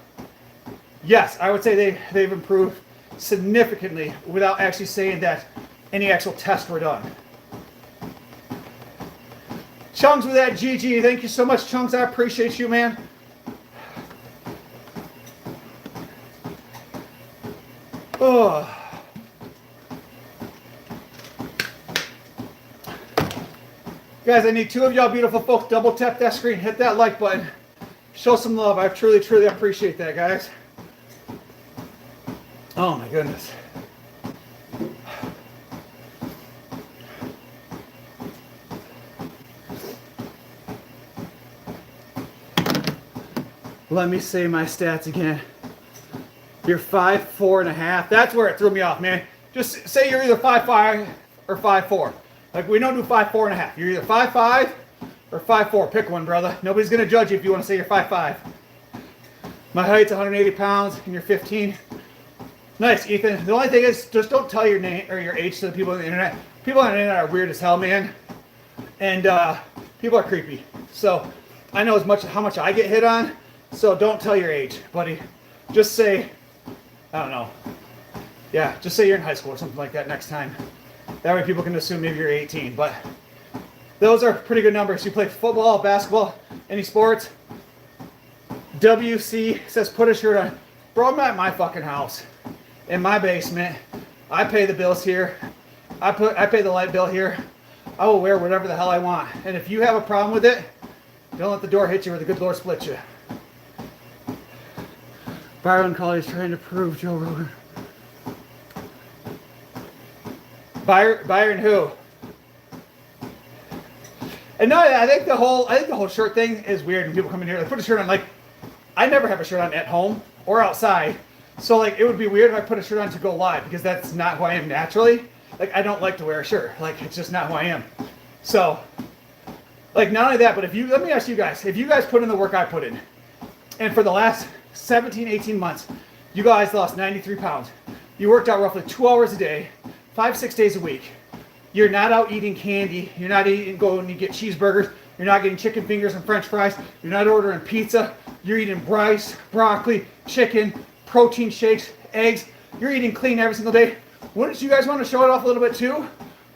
yes, I would say they've improved significantly without actually saying that any actual tests were done. Chunks with that GG. Thank you so much, Chunks. I appreciate you, man. Oh. Guys, I need 2 of y'all beautiful folks. Double tap that screen. Hit that like button. Show some love. I truly, truly appreciate that, guys. Oh, my goodness. Let me say my stats again. You're 5'4.5". That's where it threw me off, man. Just say you're either 5'5" or 5'4". Like, we don't do 5'4.5". You're either 5'5" or 5'4". Pick one, brother. Nobody's gonna judge you if you want to say you're 5'5". My height's 180 pounds, and you're 15. Nice, Ethan. The only thing is, just don't tell your name or your age to the people on the internet. People on the internet are weird as hell, man. And people are creepy. So I know how much I get hit on. So don't tell your age, buddy. Just say, I don't know. Yeah, just say you're in high school or something like that next time. That way people can assume maybe you're 18. But those are pretty good numbers. You play football, basketball, any sports? WC says put a shirt on. Bro, I'm at my fucking house, in my basement. I pay the bills here. I pay the light bill here. I will wear whatever the hell I want. And if you have a problem with it, don't let the door hit you or the good Lord split you. Byron Colley is trying to prove Joe Rogan. Byron who? And no, I think the whole shirt thing is weird when people come in here. Like, put a shirt on. Like, I never have a shirt on at home or outside. So like, it would be weird if I put a shirt on to go live because that's not who I am naturally. Like, I don't like to wear a shirt. Like, it's just not who I am. So, like, not only that, but let me ask you guys, if you guys put in the work I put in, and for the last 17, 18 months, you guys lost 93 pounds. You worked out roughly 2 hours a day, 5-6 days a week. You're not out eating candy. You're not going to get cheeseburgers. You're not getting chicken fingers and french fries. You're not ordering pizza. You're eating rice, broccoli, chicken, protein shakes, eggs. You're eating clean every single day. Wouldn't you guys want to show it off a little bit too?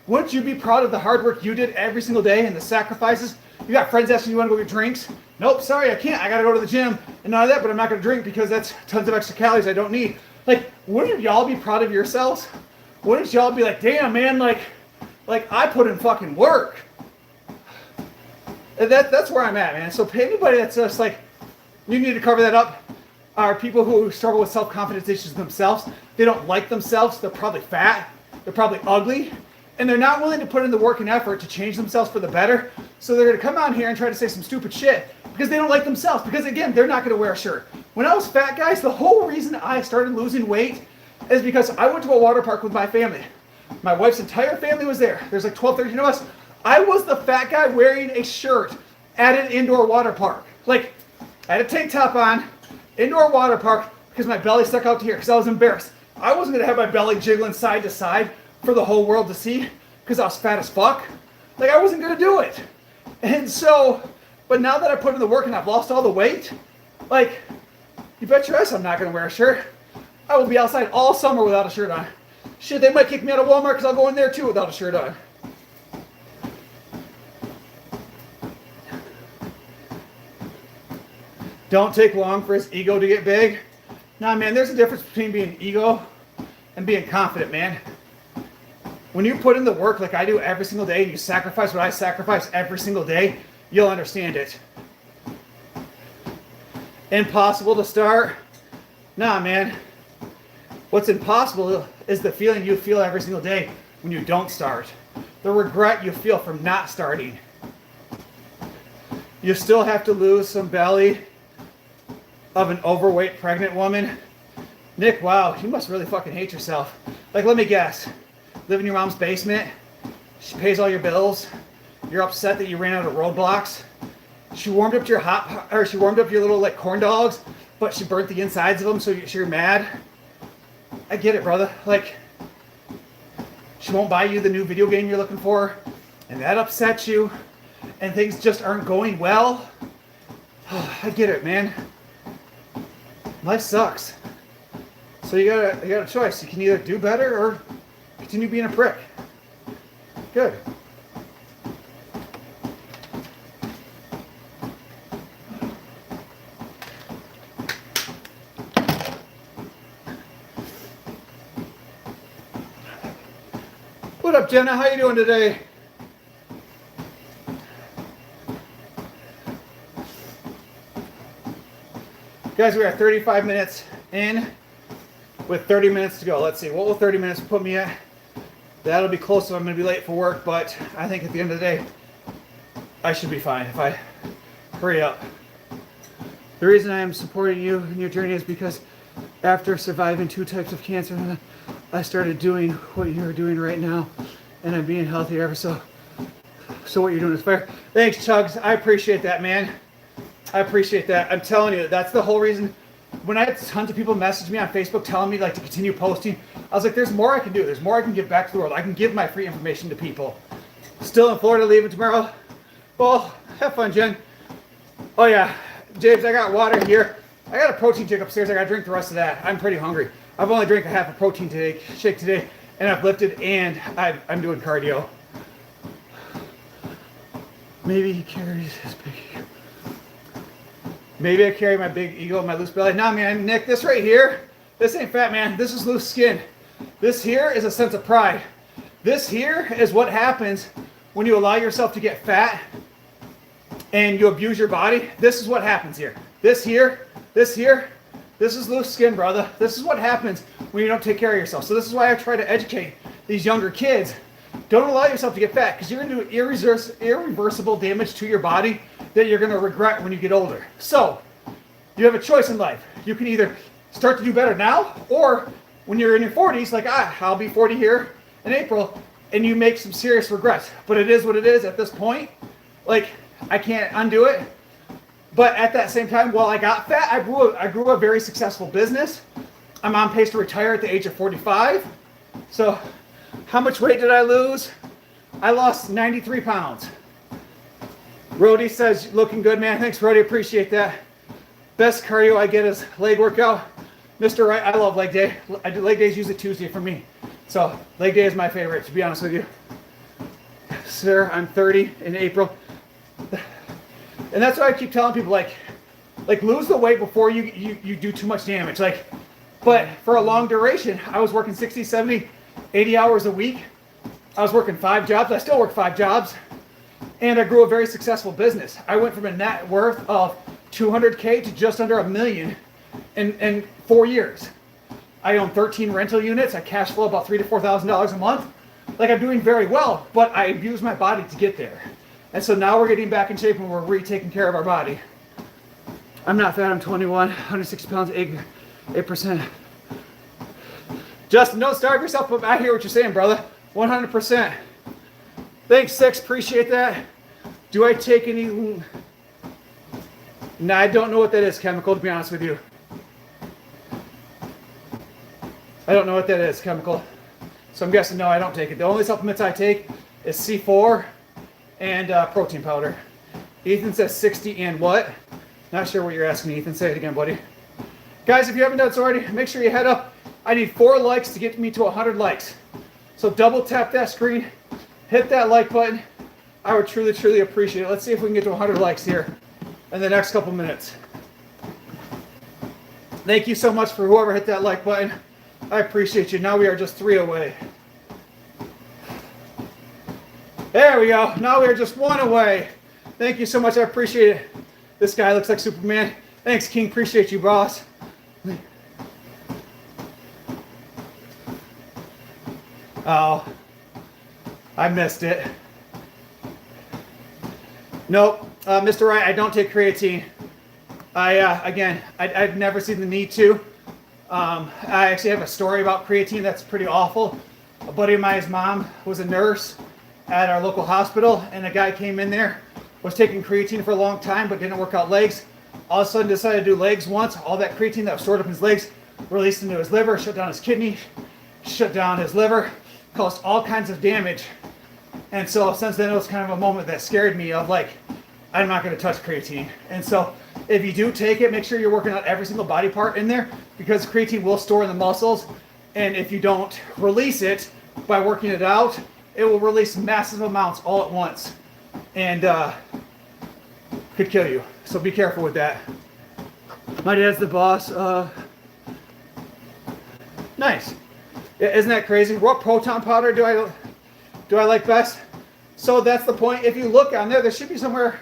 Wouldn't you be proud of the hard work you did every single day and the sacrifices? You got friends asking you want to go get drinks? Nope, sorry, I can't. I got to go to the gym and none of that, but I'm not going to drink because that's tons of extra calories I don't need. Like, wouldn't y'all be proud of yourselves? Wouldn't y'all be like, damn, man, like I put in fucking work. And that's where I'm at, man. So anybody that's just like, you need to cover that up, are people who struggle with self-confidence issues themselves. They don't like themselves. They're probably fat. They're probably ugly. And they're not willing to put in the work and effort to change themselves for the better. So they're going to come out here and try to say some stupid shit because they don't like themselves. Because again, they're not going to wear a shirt. When I was fat, guys, the whole reason I started losing weight is because I went to a water park with my family. My wife's entire family was there. There's like 12, 13 of us. I was the fat guy wearing a shirt at an indoor water park. Like, I had a tank top on, indoor water park, because my belly stuck out to here because I was embarrassed. I wasn't going to have my belly jiggling side to side for the whole world to see because I was fat as fuck. Like, I wasn't going to do it. And so, but now that I put in the work and I've lost all the weight, like, you bet your ass I'm not going to wear a shirt. I will be outside all summer without a shirt on. Shit, they might kick me out of Walmart because I'll go in there too without a shirt on. Don't take long for his ego to get big. Nah, man, there's a difference between being ego and being confident, man. When you put in the work like I do every single day and you sacrifice what I sacrifice every single day, you'll understand it. Impossible to start? Nah, man. What's impossible is the feeling you feel every single day when you don't start. The regret you feel from not starting. You still have to lose some belly of an overweight pregnant woman. Nick, wow, you must really fucking hate yourself. Like, let me guess. Live in your mom's basement. She pays all your bills. You're upset that you ran out of roadblocks. She warmed up your she warmed up your little like corn dogs, but she burnt the insides of them, so you're mad. I get it, brother. Like, she won't buy you the new video game you're looking for, and that upsets you, and things just aren't going well. I get it, man. Life sucks. So you got a choice. You can either do better or continue being a prick. Good. What up, Jenna? How you doing today? Guys, we are 35 minutes in with 30 minutes to go. Let's see, what will 30 minutes put me at? That'll be close if I'm going to be late for work, but I think at the end of the day, I should be fine if I hurry up. The reason I am supporting you in your journey is because after surviving 2 types of cancer, I started doing what you're doing right now, and I'm being healthier ever so what you're doing is fair. Thanks, Chugs. I appreciate that, man. I appreciate that. I'm telling you, that's the whole reason. When I had tons of people message me on Facebook telling me like to continue posting, I was like, there's more I can do. There's more I can give back to the world. I can give my free information to people. Still in Florida, leaving tomorrow. Well, have fun, Jen. Oh yeah, James, I got water here. I got a protein shake upstairs. I got to drink the rest of that. I'm pretty hungry. I've only drank a half a protein shake today, and I've lifted, and I'm doing cardio. Maybe he carries his big. Maybe I carry my big ego and my loose belly. Nah, man, Nick, this right here, this ain't fat, man. This is loose skin. This here is a sense of pride. This here is what happens when you allow yourself to get fat and you abuse your body. This is what happens here. This here, this is loose skin, brother. This is what happens when you don't take care of yourself. So this is why I try to educate these younger kids. Don't allow yourself to get fat because you're going to do irreversible damage to your body that you're going to regret when you get older. So you have a choice in life. You can either start to do better now, or when you're in your 40s, like I'll be 40 here in April, and you make some serious regrets. But it is what it is at this point. Like, I can't undo it. But at that same time, while I got fat, I grew a very successful business. I'm on pace to retire at the age of 45. So how much weight did I lose? I lost 93 pounds. Rody says, looking good, man. Thanks, Rody. Appreciate that. Best cardio I get is leg workout. Mr. Wright, I love leg day. I do leg days usually Tuesday for me. So leg day is my favorite, to be honest with you. Sir, I'm 30 in April. And that's why I keep telling people, like lose the weight before you do too much damage. But for a long duration, I was working 60, 70, 80 hours a week. I was working 5 jobs. I still work 5 jobs. And I grew a very successful business. I went from a net worth of $200K to just under $1 million in 4 years. I own 13 rental units. I cash flow about $3,000 to $4,000 a month. Like, I'm doing very well, but I abused my body to get there. And so now we're getting back in shape and we're really taking care of our body. I'm not fat. I'm 21, 160 pounds, 8%. Justin, don't starve yourself, but I hear what you're saying, brother. 100%. Thanks, Six. Appreciate that. Do I take any... No, I don't know what that is, Chemical, to be honest with you. I don't know what that is, Chemical. So I'm guessing no, I don't take it. The only supplements I take is C4 and protein powder. Ethan says 60 and what? Not sure what you're asking, Ethan. Say it again, buddy. Guys, if you haven't done so already, make sure you head up. I need 4 likes to get me to 100 likes. So double tap that screen, hit that like button. I would truly, truly appreciate it. Let's see if we can get to 100 likes here in the next couple minutes. Thank you so much for whoever hit that like button. I appreciate you. Now we are just 3 away. There we go. Now we are just 1 away. Thank you so much. I appreciate it. This guy looks like Superman. Thanks, King. Appreciate you, boss. Oh, I missed it. Nope. Mr. Wright, I don't take creatine. I've never seen the need to. I actually have a story about creatine that's pretty awful. A buddy of mine's mom was a nurse at our local hospital, and a guy came in there, was taking creatine for a long time, but didn't work out legs. All of a sudden decided to do legs once. All that creatine that was stored up in his legs released into his liver, shut down his kidney, shut down his liver, caused all kinds of damage. And so since then, it was kind of a moment that scared me of like, I'm not going to touch creatine. And so if you do take it, make sure you're working out every single body part in there, because creatine will store in the muscles. And if you don't release it by working it out, it will release massive amounts all at once and could kill you. So be careful with that. My dad's the boss. Nice. Yeah, isn't that crazy? What proton powder do I like best? So that's the point. If you look on there, there should be somewhere.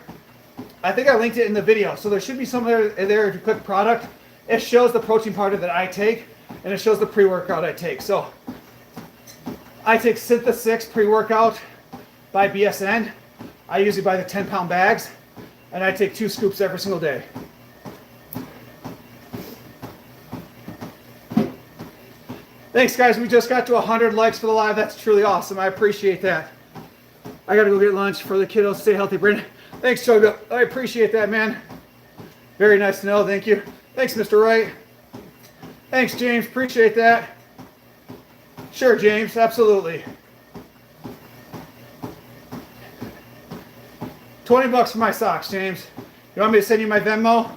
I think I linked it in the video. So there should be somewhere there, if you click product, it shows the protein powder that I take, and it shows the pre-workout I take. So I take Syntha 6 pre-workout by BSN. I usually buy the 10-pound bags, and I take 2 scoops every single day. Thanks, guys. We just got to 100 likes for the live. That's truly awesome. I appreciate that. I got to go get lunch for the kiddos. Stay healthy, Brandon. Thanks, Choga. I appreciate that, man. Very nice to know. Thank you. Thanks, Mr. Wright. Thanks, James. Appreciate that. Sure, James. Absolutely. $20 for my socks, James. You want me to send you my Venmo?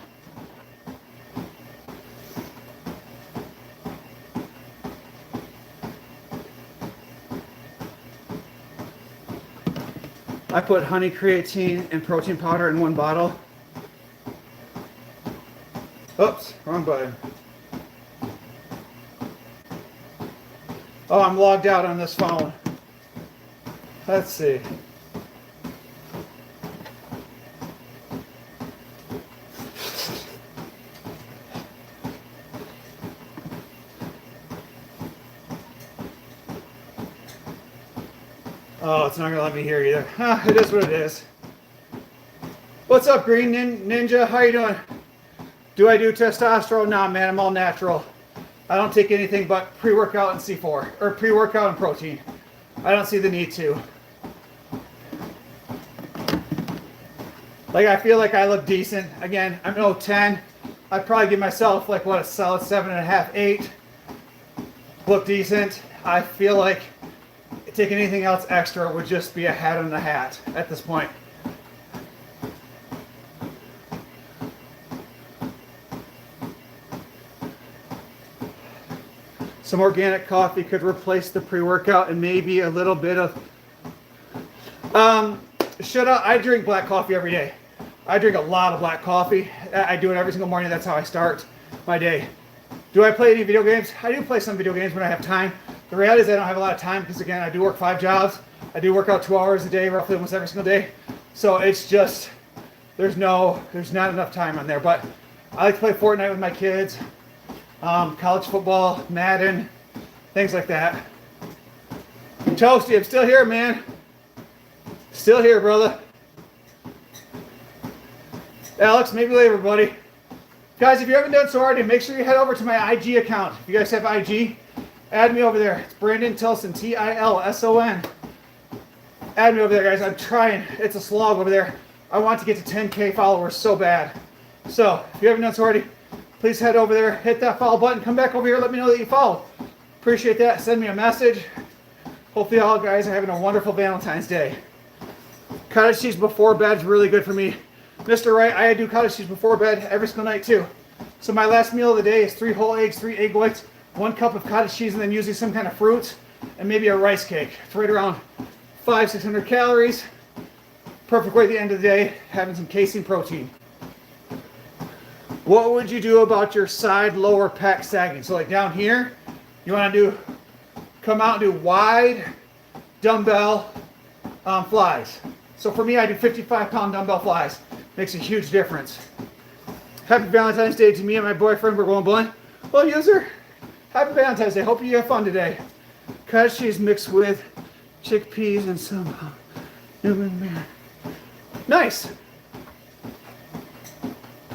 I put honey, creatine, and protein powder in one bottle. Oops, wrong button. Oh, I'm logged out on this phone. Let's see. Oh, it's not going to let me hear either. It is what it is. What's up, Green Ninja? How you doing? Do I do testosterone? Nah, man, I'm all natural. I don't take anything but pre-workout and C4, or pre-workout and protein. I don't see the need to. Like, I feel like I look decent. Again, I'm no 10. I'd probably give myself, like, what, a solid 7.5, 8. Look decent. I feel like taking anything else extra would just be a hat on a hat at this point. Some organic coffee could replace the pre-workout and maybe a little bit of... I drink black coffee every day. I drink a lot of black coffee. I do it every single morning. That's how I start my day. Do I play any video games? I do play some video games when I have time. The reality is I don't have a lot of time because, again, I do work 5 jobs. I do work out 2 hours a day, roughly almost every single day. So it's just, there's not enough time on there. But I like to play Fortnite with my kids, college football, Madden, things like that. Toasty, I'm still here, man. Still here, brother. Alex, maybe later, buddy. Guys, if you haven't done so already, make sure you head over to my IG account. If you guys have IG, add me over there. It's Brandon Tilson, Tilson. Add me over there, guys. I'm trying. It's a slog over there. I want to get to 10K followers so bad. So, if you haven't done so already, please head over there, hit that follow button, come back over here, let me know that you followed. Appreciate that. Send me a message. Hopefully all guys are having a wonderful Valentine's Day. Cottage cheese before bed is really good for me. Mr. Wright, I do cottage cheese before bed every single night too. So my last meal of the day is 3 whole eggs, 3 egg whites, 1 cup of cottage cheese, and then usually some kind of fruit, and maybe a rice cake. It's right around 500-600 calories. Perfect way at the end of the day, having some casein protein. What would you do about your side lower pec sagging? So like down here, you want to come out and do wide dumbbell flies. So for me, I do 55-pound dumbbell flies. Makes a huge difference. Happy Valentine's Day to me and my boyfriend. We're going bowling. Well, user, happy Valentine's Day. Hope you have fun today. Cottage cheese mixed with chickpeas and some Newman. Nice.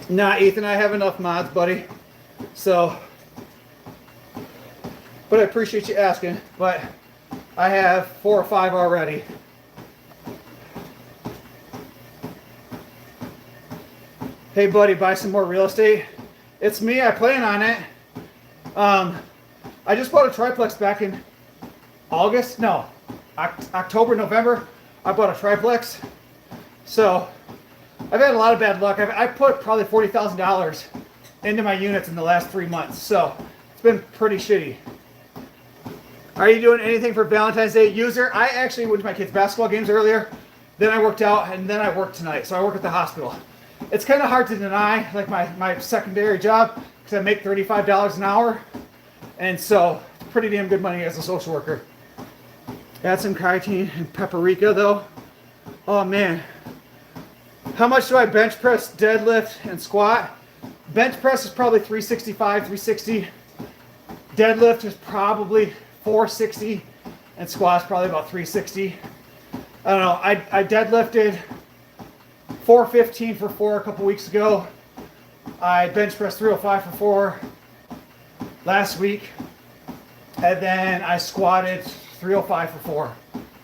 Nah, Ethan, I have enough mods, buddy. So, but I appreciate you asking. But I have 4 or 5 already. Hey, buddy, buy some more real estate. It's me. I plan on it. I just bought a triplex back in August. No, October, November. I bought a triplex. So I've had a lot of bad luck. I put probably $40,000 into my units in the last 3 months. So it's been pretty shitty. Are you doing anything for Valentine's Day, user? I actually went to my kids' basketball games earlier. Then I worked out, and then I worked tonight. So I work at the hospital. It's kind of hard to deny, like my secondary job, because I make $35 an hour. And so it's pretty damn good money as a social worker. Add some creatine and paprika, though. Oh, man. How much do I bench press, deadlift, and squat? Bench press is probably 365, 360. Deadlift is probably 460. And squat is probably about 360. I don't know. I deadlifted 415 for 4 a couple weeks ago. I bench pressed 305 for 4 last week. And then I squatted 305 for 4.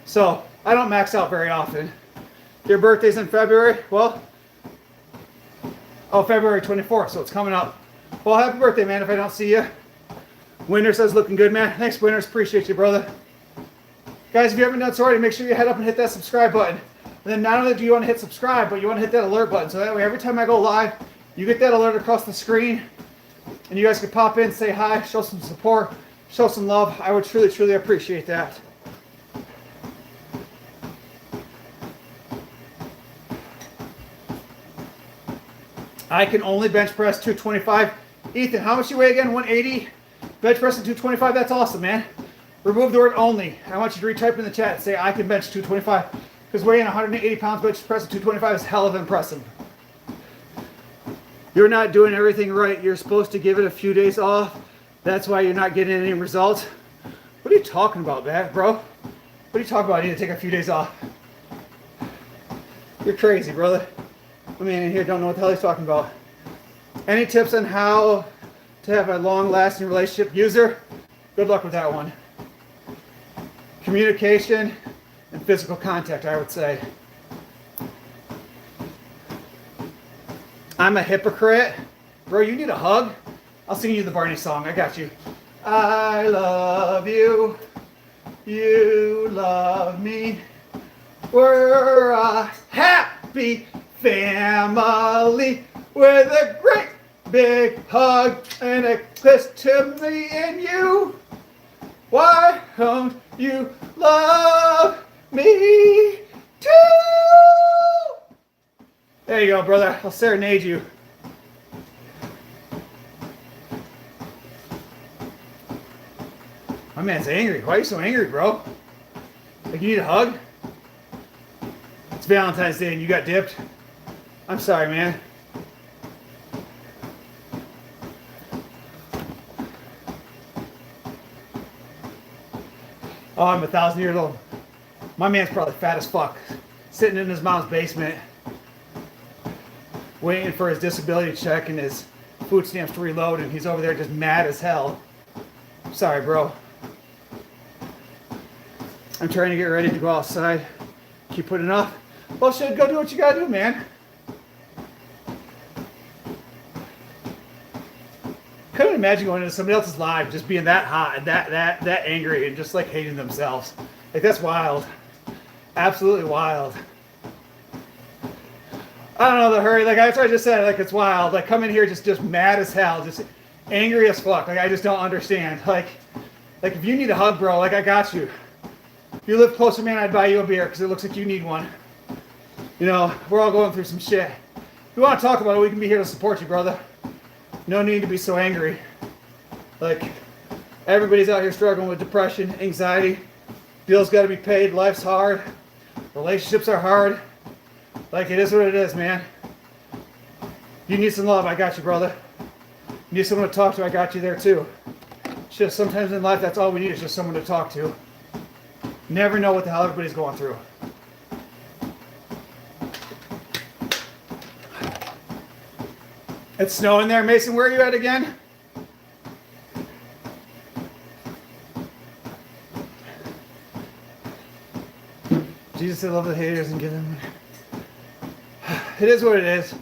So I don't max out very often. Your birthday's in February? Well, February 24th, so it's coming up. Well, happy birthday, man, if I don't see you. Winter says looking good, man. Thanks, Winters. Appreciate you, brother. Guys, if you haven't done so already, make sure you head up and hit that subscribe button. And then not only do you want to hit subscribe, but you want to hit that alert button. So that way, every time I go live, you get that alert across the screen. And you guys can pop in, say hi, show some support, show some love. I would truly, truly appreciate that. I can only bench press 225. Ethan, how much you weigh again? 180? Bench press 225? That's awesome, man. Remove the word only. I want you to retype in the chat and say I can bench 225. Because weighing 180 pounds bench press 225 is hell of impressive. You're not doing everything right. You're supposed to give it a few days off. That's why you're not getting any results. What are you talking about, man, bro? What are you talking about? I need to take a few days off. You're crazy, brother. I mean, in here don't know what the hell he's talking about. Any tips on how to have a long-lasting relationship? User, good luck with that one. Communication and physical contact, I would say. I'm a hypocrite. Bro, you need a hug? I'll sing you the Barney song. I got you. I love you. You love me. We're a happy family with a great big hug and a kiss to me and you. Why don't you love me too? There you go, brother. I'll serenade you. My man's angry. Why are you so angry, bro? Like, you need a hug? It's Valentine's Day and you got dipped. I'm sorry, man. Oh, I'm 1,000 years old. My man's probably fat as fuck. Sitting in his mom's basement, waiting for his disability check and his food stamps to reload, and he's over there just mad as hell. Sorry, bro. I'm trying to get ready to go outside. Keep putting off. Well, shit, go do what you gotta do, man. Couldn't imagine going into somebody else's life just being that hot and that angry and just like hating themselves. Like, that's wild. Absolutely wild. I don't know the hurry. Like, that's what I just said. Like, it's wild. Like, come in here just mad as hell, just angry as fuck. Like, I just don't understand. Like if you need a hug, bro, like, I got you. If you live closer, man, I'd buy you a beer because it looks like you need one. You know, we're all going through some shit. If you want to talk about it, we can be here to support you, brother. No need to be so angry. Like, everybody's out here struggling with depression, anxiety. Bills got to be paid. Life's hard. Relationships are hard. Like, it is what it is, man. You need some love, I got you, brother. You need someone to talk to, I got you there too. It's just sometimes in life, that's all we need is just someone to talk to. Never know what the hell everybody's going through. It's snowing there. Mason, where are you at again? Jesus, I love the haters and give them. It is what it is.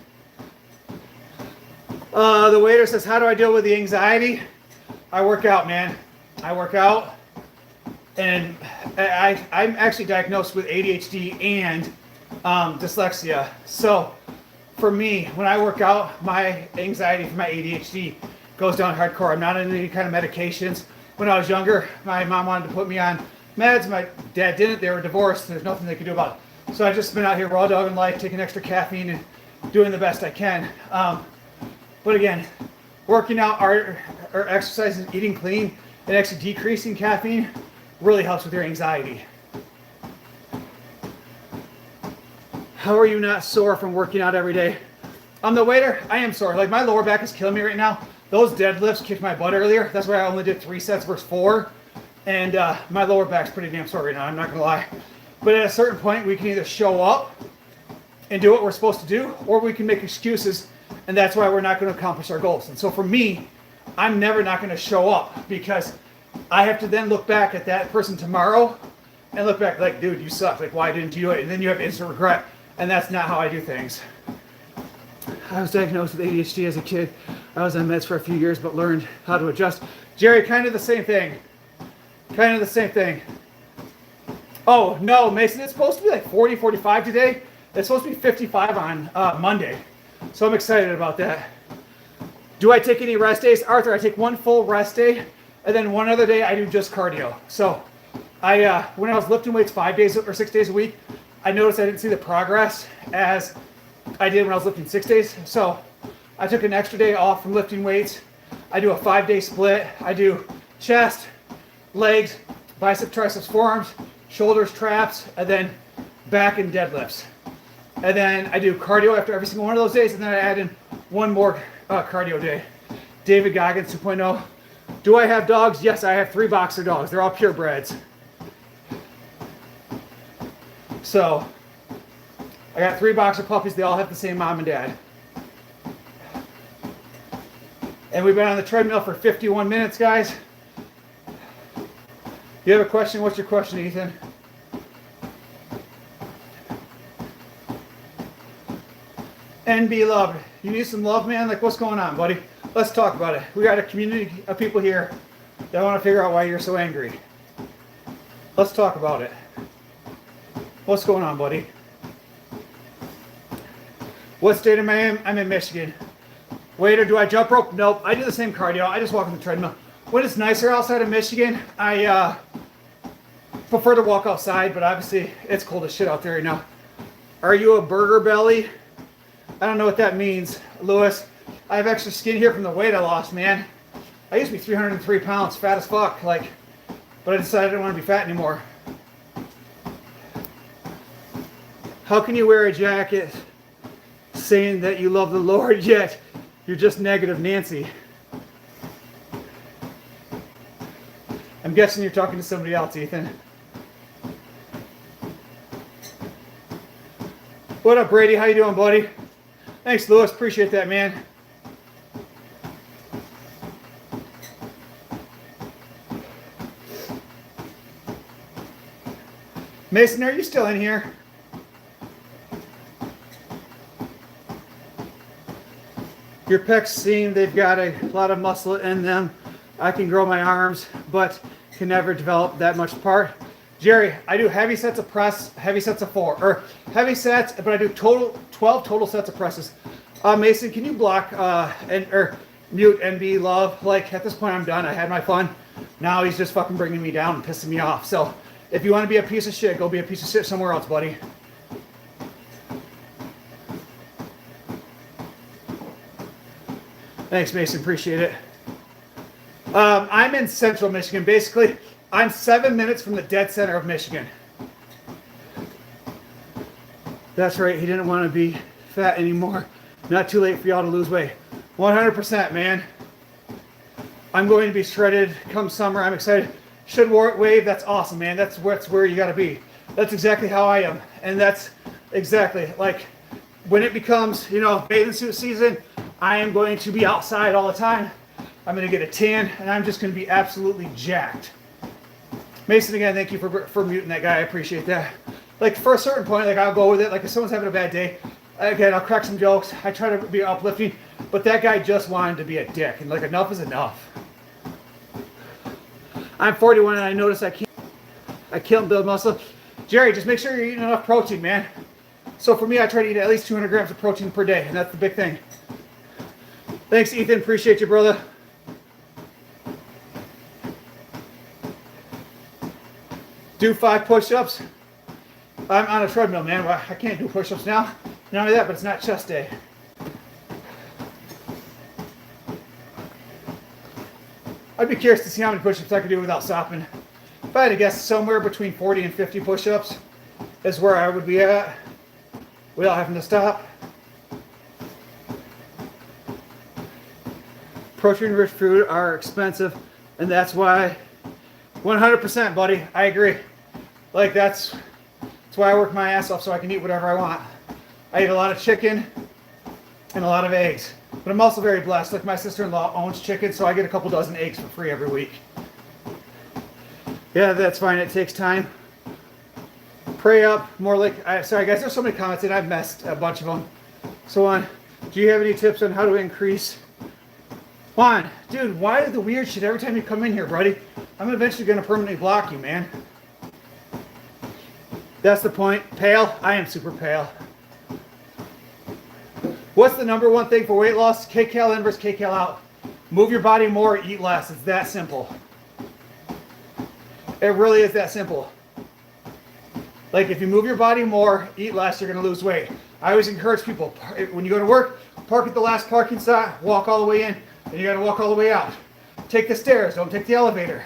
The waiter says, how do I deal with the anxiety? I work out, man. I work out. And I'm actually diagnosed with ADHD and dyslexia. So for me, when I work out, my anxiety from my ADHD goes down hardcore. I'm not on any kind of medications. When I was younger, my mom wanted to put me on meds. My dad didn't. They were divorced. There's nothing they could do about it. So I've just been out here raw dogging life, taking extra caffeine and doing the best I can. But again, working out or exercising, eating clean, and actually decreasing caffeine really helps with your anxiety. How are you not sore from working out every day? I'm the waiter. I am sore. Like, my lower back is killing me right now. Those deadlifts kicked my butt earlier. That's why I only did 3 sets versus 4. And my lower back's pretty damn sore right now. I'm not going to lie. But at a certain point, we can either show up and do what we're supposed to do, or we can make excuses, and that's why we're not going to accomplish our goals. And so for me, I'm never not going to show up because I have to then look back at that person tomorrow and look back like, dude, you suck. Like, why didn't you do it? And then you have instant regret. And that's not how I do things. I was diagnosed with ADHD as a kid. I was on meds for a few years, but learned how to adjust. Jerry, kind of the same thing. Kind of the same thing. Oh, no, Mason, it's supposed to be like 40, 45 today. It's supposed to be 55 on Monday. So I'm excited about that. Do I take any rest days? Arthur, I take 1 full rest day, and then 1 other day I do just cardio. So when I was lifting weights 5 days or 6 days a week, I noticed I didn't see the progress as I did when I was lifting 6 days. So I took an extra day off from lifting weights. I do a 5-day split. I do chest, legs, bicep, triceps, forearms, shoulders, traps, and then back and deadlifts. And then I do cardio after every single one of those days, and then I add in one more cardio day. David Goggins 2.0. Do I have dogs? Yes, I have 3 boxer dogs. They're all purebreds. So, I got 3 boxer puppies. They all have the same mom and dad. And we've been on the treadmill for 51 minutes, guys. You have a question? What's your question, Ethan? NB love. You need some love, man? Like, what's going on, buddy? Let's talk about it. We got a community of people here that want to figure out why you're so angry. Let's talk about it. What's going on, buddy? What state am I in? I'm in Michigan. Wait, or do I jump rope? Nope. I do the same cardio. I just walk on the treadmill. When it's nicer outside of Michigan, I prefer to walk outside, but obviously it's cold as shit out there right now. Are you a burger belly? I don't know what that means, Lewis. I have extra skin here from the weight I lost, man. I used to be 303 pounds, fat as fuck, like, but I decided I didn't want to be fat anymore. How can you wear a jacket saying that you love the Lord, yet you're just negative Nancy? I'm guessing you're talking to somebody else, Ethan. What up, Brady? How you doing, buddy? Thanks, Lewis. Appreciate that, man. Mason, are you still in here? Your pecs seem they've got a lot of muscle in them. I can grow my arms, but can never develop that much part. Jerry, I do heavy sets of press, heavy sets of 4, or heavy sets, but I do 12 total sets of presses. Mason, can you block or mute NB Love? Like, at this point, I'm done. I had my fun. Now he's just fucking bringing me down and pissing me off. So, if you want to be a piece of shit, go be a piece of shit somewhere else, buddy. Thanks, Mason. Appreciate it. I'm in central Michigan. Basically, I'm 7 minutes from the dead center of Michigan. That's right. He didn't want to be fat anymore. Not too late for y'all to lose weight. 100%, man. I'm going to be shredded come summer. I'm excited. Should wave. That's awesome, man. That's where you got to be. That's exactly how I am. And that's exactly like when it becomes, bathing suit season, I am going to be outside all the time. I'm going to get a tan, and I'm just going to be absolutely jacked. Mason, again, thank you for muting that guy. I appreciate that. Like, for a certain point, like, I'll go with it. Like, if someone's having a bad day, again, I'll crack some jokes. I try to be uplifting, but that guy just wanted to be a dick, and, like, enough is enough. I'm 41, and I notice I can't build muscle. Jerry, just make sure you're eating enough protein, man. So for me, I try to eat at least 200 grams of protein per day, and that's the big thing. Thanks, Ethan. Appreciate you, brother. Do 5 push-ups. I'm on a treadmill, man. Well, I can't do push-ups now. Not only that, but it's not chest day. I'd be curious to see how many push-ups I could do without stopping. If I had to guess, somewhere between 40 and 50 push-ups is where I would be at without having to stop. Protein-rich food are expensive, and that's why 100%, buddy. I agree. Like, that's why I work my ass off so I can eat whatever I want. I eat a lot of chicken and a lot of eggs. But I'm also very blessed. Like, my sister-in-law owns chicken, so I get a couple dozen eggs for free every week. Yeah, that's fine. It takes time. Pray up. More like... sorry, guys. There's so many comments, and I've messed a bunch of them. So on. Do you have any tips on how to increase... Juan, dude, why the weird shit every time you come in here, buddy? I'm eventually going to permanently block you, man. That's the point. Pale? I am super pale. What's the number one thing for weight loss? kcal in versus kcal out. Move your body more, eat less. It's that simple. It really is that simple. Like, if you move your body more, eat less, you're going to lose weight. I always encourage people, when you go to work, park at the last parking spot, walk all the way in, and you got to walk all the way out. Take the stairs, don't take the elevator.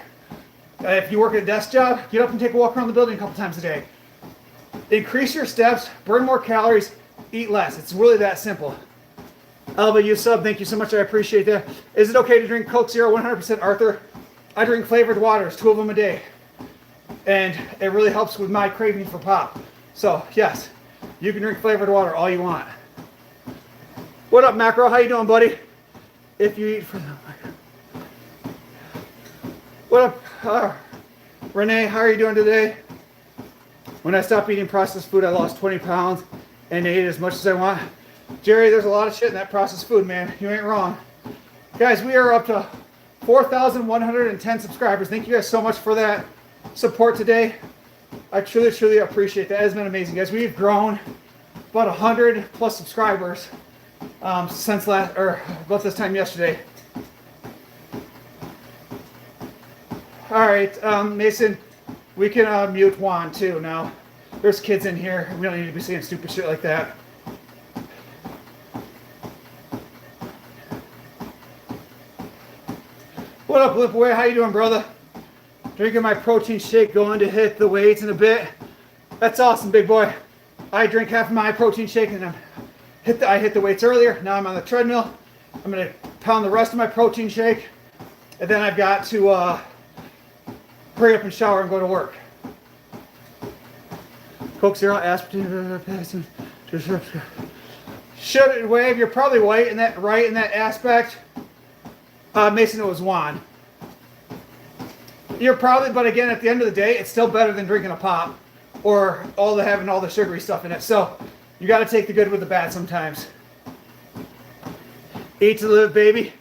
If you work at a desk job, get up and take a walk around the building a couple times a day. Increase your steps, burn more calories, eat less. It's really that simple. Alba, you sub, thank you so much. I appreciate that. Is it okay to drink Coke Zero 100% Arthur? I drink flavored waters, 2 of them a day. And it really helps with my craving for pop. So, yes, you can drink flavored water all you want. What up, Macro? How you doing, buddy? If you eat for them. What up, Renee? How are you doing today? When I stopped eating processed food, I lost 20 pounds and ate as much as I want. Jerry, there's a lot of shit in that processed food, man. You ain't wrong. Guys, we are up to 4,110 subscribers. Thank you guys so much for that support today. I truly, truly appreciate that. It has been amazing, guys. We've grown about 100 plus subscribers since about this time yesterday. All right, Mason, we can mute Juan too now. There's kids in here. We don't need to be saying stupid shit like that. What up, Limp Away? How you doing, brother? Drinking my protein shake, going to hit the weights in a bit. That's awesome, big boy. I drink half of my protein shake and I hit the weights earlier. Now I'm on the treadmill. I'm gonna pound the rest of my protein shake, and then I've got to hurry up and shower and go to work. Coke Zero, aspartame, should it wave? You're probably right in that aspect. Mason, it was Juan. You're probably, but again, at the end of the day, it's still better than drinking a pop or having all the sugary stuff in it. So you got to take the good with the bad sometimes. Eat to live, baby.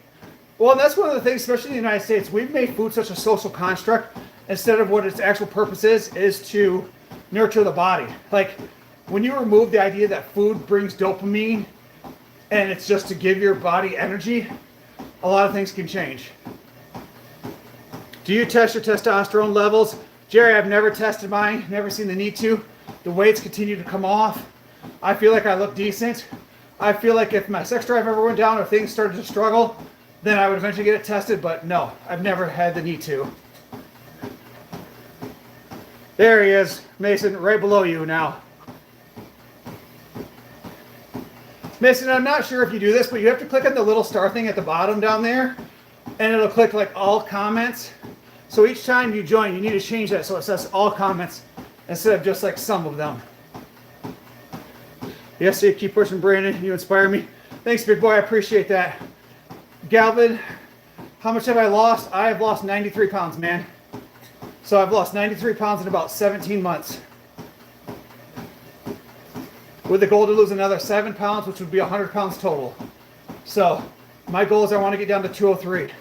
Well, that's one of the things, especially in the United States, we've made food such a social construct instead of what its actual purpose is to nurture the body. Like when you remove the idea that food brings dopamine and it's just to give your body energy, a lot of things can change. Do you test your testosterone levels? Jerry, I've never tested mine, never seen the need to. The weights continue to come off. I feel like I look decent. I feel like if my sex drive ever went down or things started to struggle, then I would eventually get it tested, but no, I've never had the need to. There he is, Mason, right below you now. Mason, I'm not sure if you do this, but you have to click on the little star thing at the bottom down there, and it'll click like all comments. So each time you join, you need to change that so it says all comments instead of just like some of them. Yes, you keep pushing, Brandon. You inspire me. Thanks, big boy. I appreciate that. Galvin, how much have I lost? I have lost 93 pounds, man. So I've lost 93 pounds in about 17 months. With the goal to lose another 7 pounds, which would be 100 pounds total. So my goal is I want to get down to 203.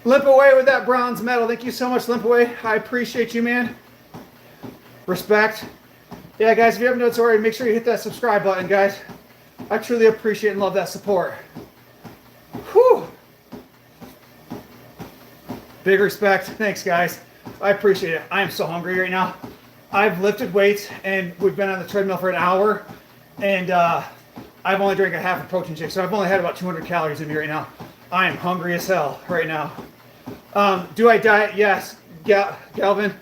Limp Away with that bronze medal. Thank you so much, Limp Away. I appreciate you, man. Respect. Yeah, guys, if you haven't done so already, make sure you hit that subscribe button, guys. I truly appreciate and love that support. Whew. Big respect. Thanks, guys. I appreciate it. I am so hungry right now. I've lifted weights, and we've been on the treadmill for an hour, and I've only drank a half a protein shake, so I've only had about 200 calories in me right now. I am hungry as hell right now. Do I diet? Yes, Galvin.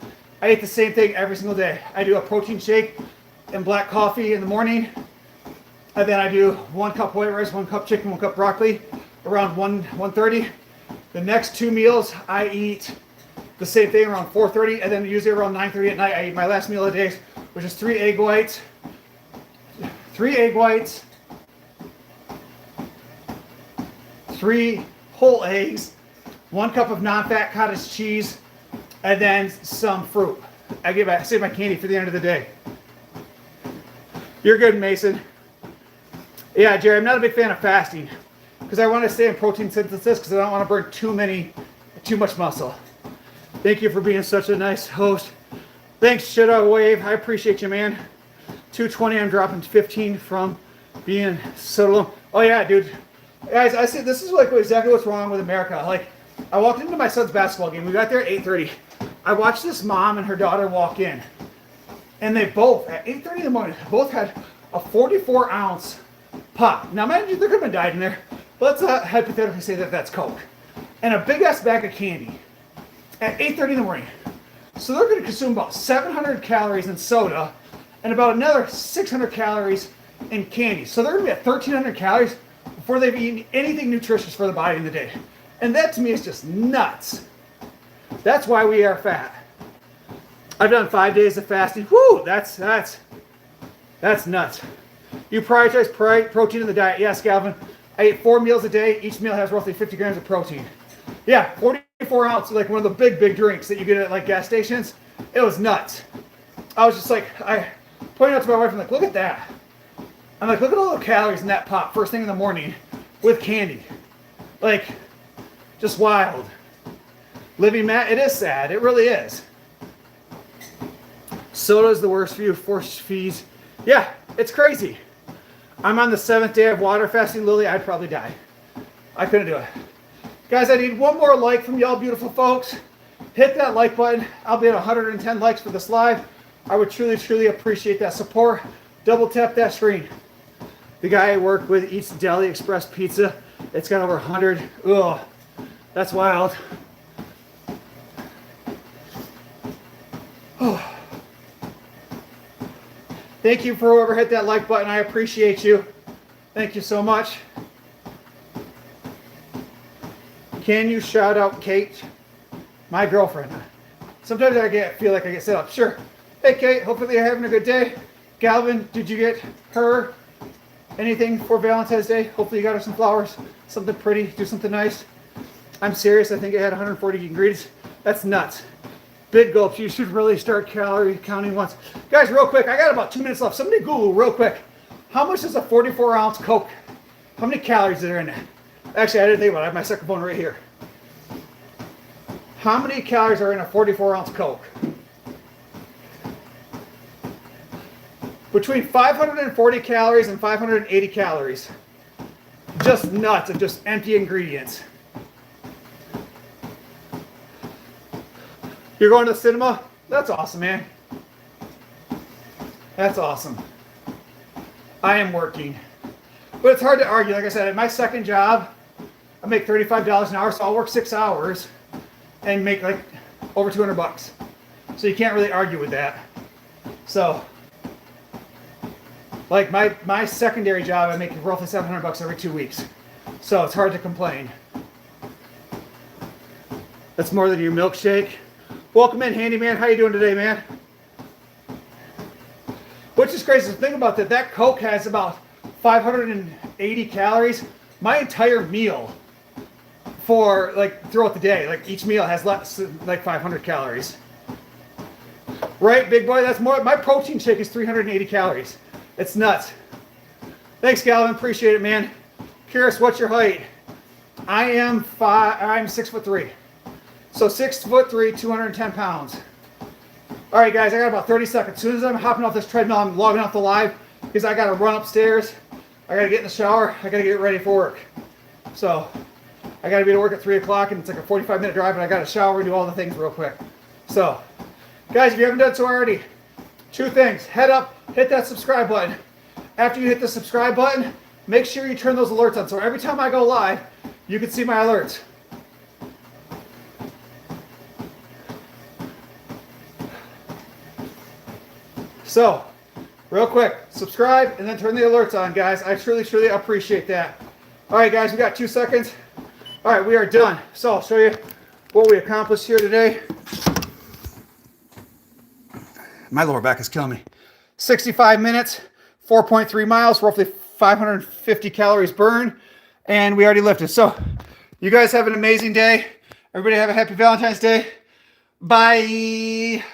I eat the same thing every single day. I do a protein shake and black coffee in the morning, and then I do 1 cup white rice, 1 cup chicken, 1 cup broccoli around 1:30. The next 2 meals, I eat the same thing around 4:30, and then usually around 9:30 at night, I eat my last meal of the day, which is 3 egg whites, 3 whole eggs, 1 cup of non-fat cottage cheese, and then some fruit. I save my candy for the end of the day. You're good, Mason. Yeah, Jerry, I'm not a big fan of fasting because I want to stay in protein synthesis because I don't want to burn too much muscle. Thank you for being such a nice host. Thanks, Shadow Wave. I appreciate you, man. 220, I'm dropping 15 from being so low. Oh yeah, dude. Guys, I see this is like exactly what's wrong with America. Like, I walked into my son's basketball game. We got there at 8:30. I watched this mom and her daughter walk in. And they both, at 8:30 in the morning, both had a 44-ounce pop. Now, mind you, there could have been diet in there. But let's hypothetically say that that's Coke. And a big-ass bag of candy at 8:30 in the morning. So they're going to consume about 700 calories in soda and about another 600 calories in candy. So they're going to be at 1,300 calories before they've eaten anything nutritious for the body in the day. And that to me is just nuts. That's why we are fat. I've done 5 days of fasting. Whoo, that's nuts. You prioritize protein in the diet. Yes, Galvin. I eat 4 meals a day. Each meal has roughly 50 grams of protein. Yeah, 44 ounce, like one of the big drinks that you get at like gas stations. It was nuts. I was just like, I pointed out to my wife, I'm like, look at that. I'm like, look at all the calories in that pop first thing in the morning with candy. Like, just wild. Living Matt, it is sad. It really is. Soda's the worst for you. Force fees. Yeah, it's crazy. I'm on the 7th day of water fasting, Lily. I'd probably die. I couldn't do it. Guys, I need one more like from y'all beautiful folks. Hit that like button. I'll be at 110 likes for this live. I would truly appreciate that support. Double tap that screen. The guy I work with eats Deli Express pizza. It's got over 100. Ugh, that's wild. Oh. Thank you for whoever hit that like button. I appreciate you. Thank you so much. Can you shout out Kate, my girlfriend? Sometimes I feel like I get set up. Sure. Hey, Kate. Hopefully you're having a good day. Galvin, did you get her anything for Valentine's Day? Hopefully you got her some flowers, something pretty, do something nice. I'm serious. I think it had 140 ingredients. That's nuts. Big gulps. You should really start calorie counting once. Guys, real quick. I got about 2 minutes left. Somebody Google real quick. How much is a 44-ounce Coke? How many calories are in it? Actually, I didn't think about it. I have my second phone right here. How many calories are in a 44-ounce Coke? Between 540 calories and 580 calories. Just nuts of just empty ingredients. You're going to the cinema? That's awesome, man. That's awesome. I am working. But it's hard to argue. Like I said, at my second job, I make $35 an hour, so I'll work 6 hours and make like over 200 bucks. So you can't really argue with that. So, like my secondary job, I make roughly 700 bucks every 2 weeks. So it's hard to complain. That's more than your milkshake. Welcome in, Handyman. How you doing today, man? Which is crazy. So think about that. That Coke has about 580 calories. My entire meal for like throughout the day, like each meal has less like 500 calories. Right, big boy? That's more. My protein shake is 380 calories. It's nuts. Thanks, Galvin. Appreciate it, man. Curious, what's your height? I'm 6'3". So 6'3", 210 pounds. All right, guys, I got about 30 seconds. As soon as I'm hopping off this treadmill, I'm logging off the live because I got to run upstairs. I got to get in the shower. I got to get ready for work. So I got to be to work at 3 o'clock, and it's like a 45-minute drive, and I got to shower and do all the things real quick. So, guys, if you haven't done so already, 2 things. Head up, hit that subscribe button. After you hit the subscribe button, make sure you turn those alerts on. So every time I go live, you can see my alerts. So, real quick, subscribe and then turn the alerts on, guys. I truly appreciate that. All right, guys, we got 2 seconds. All right, we are done. So I'll show you what we accomplished here today. My lower back is killing me. 65 minutes, 4.3 miles, roughly 550 calories burned, and we already lifted. So you guys have an amazing day. Everybody have a happy Valentine's Day. Bye.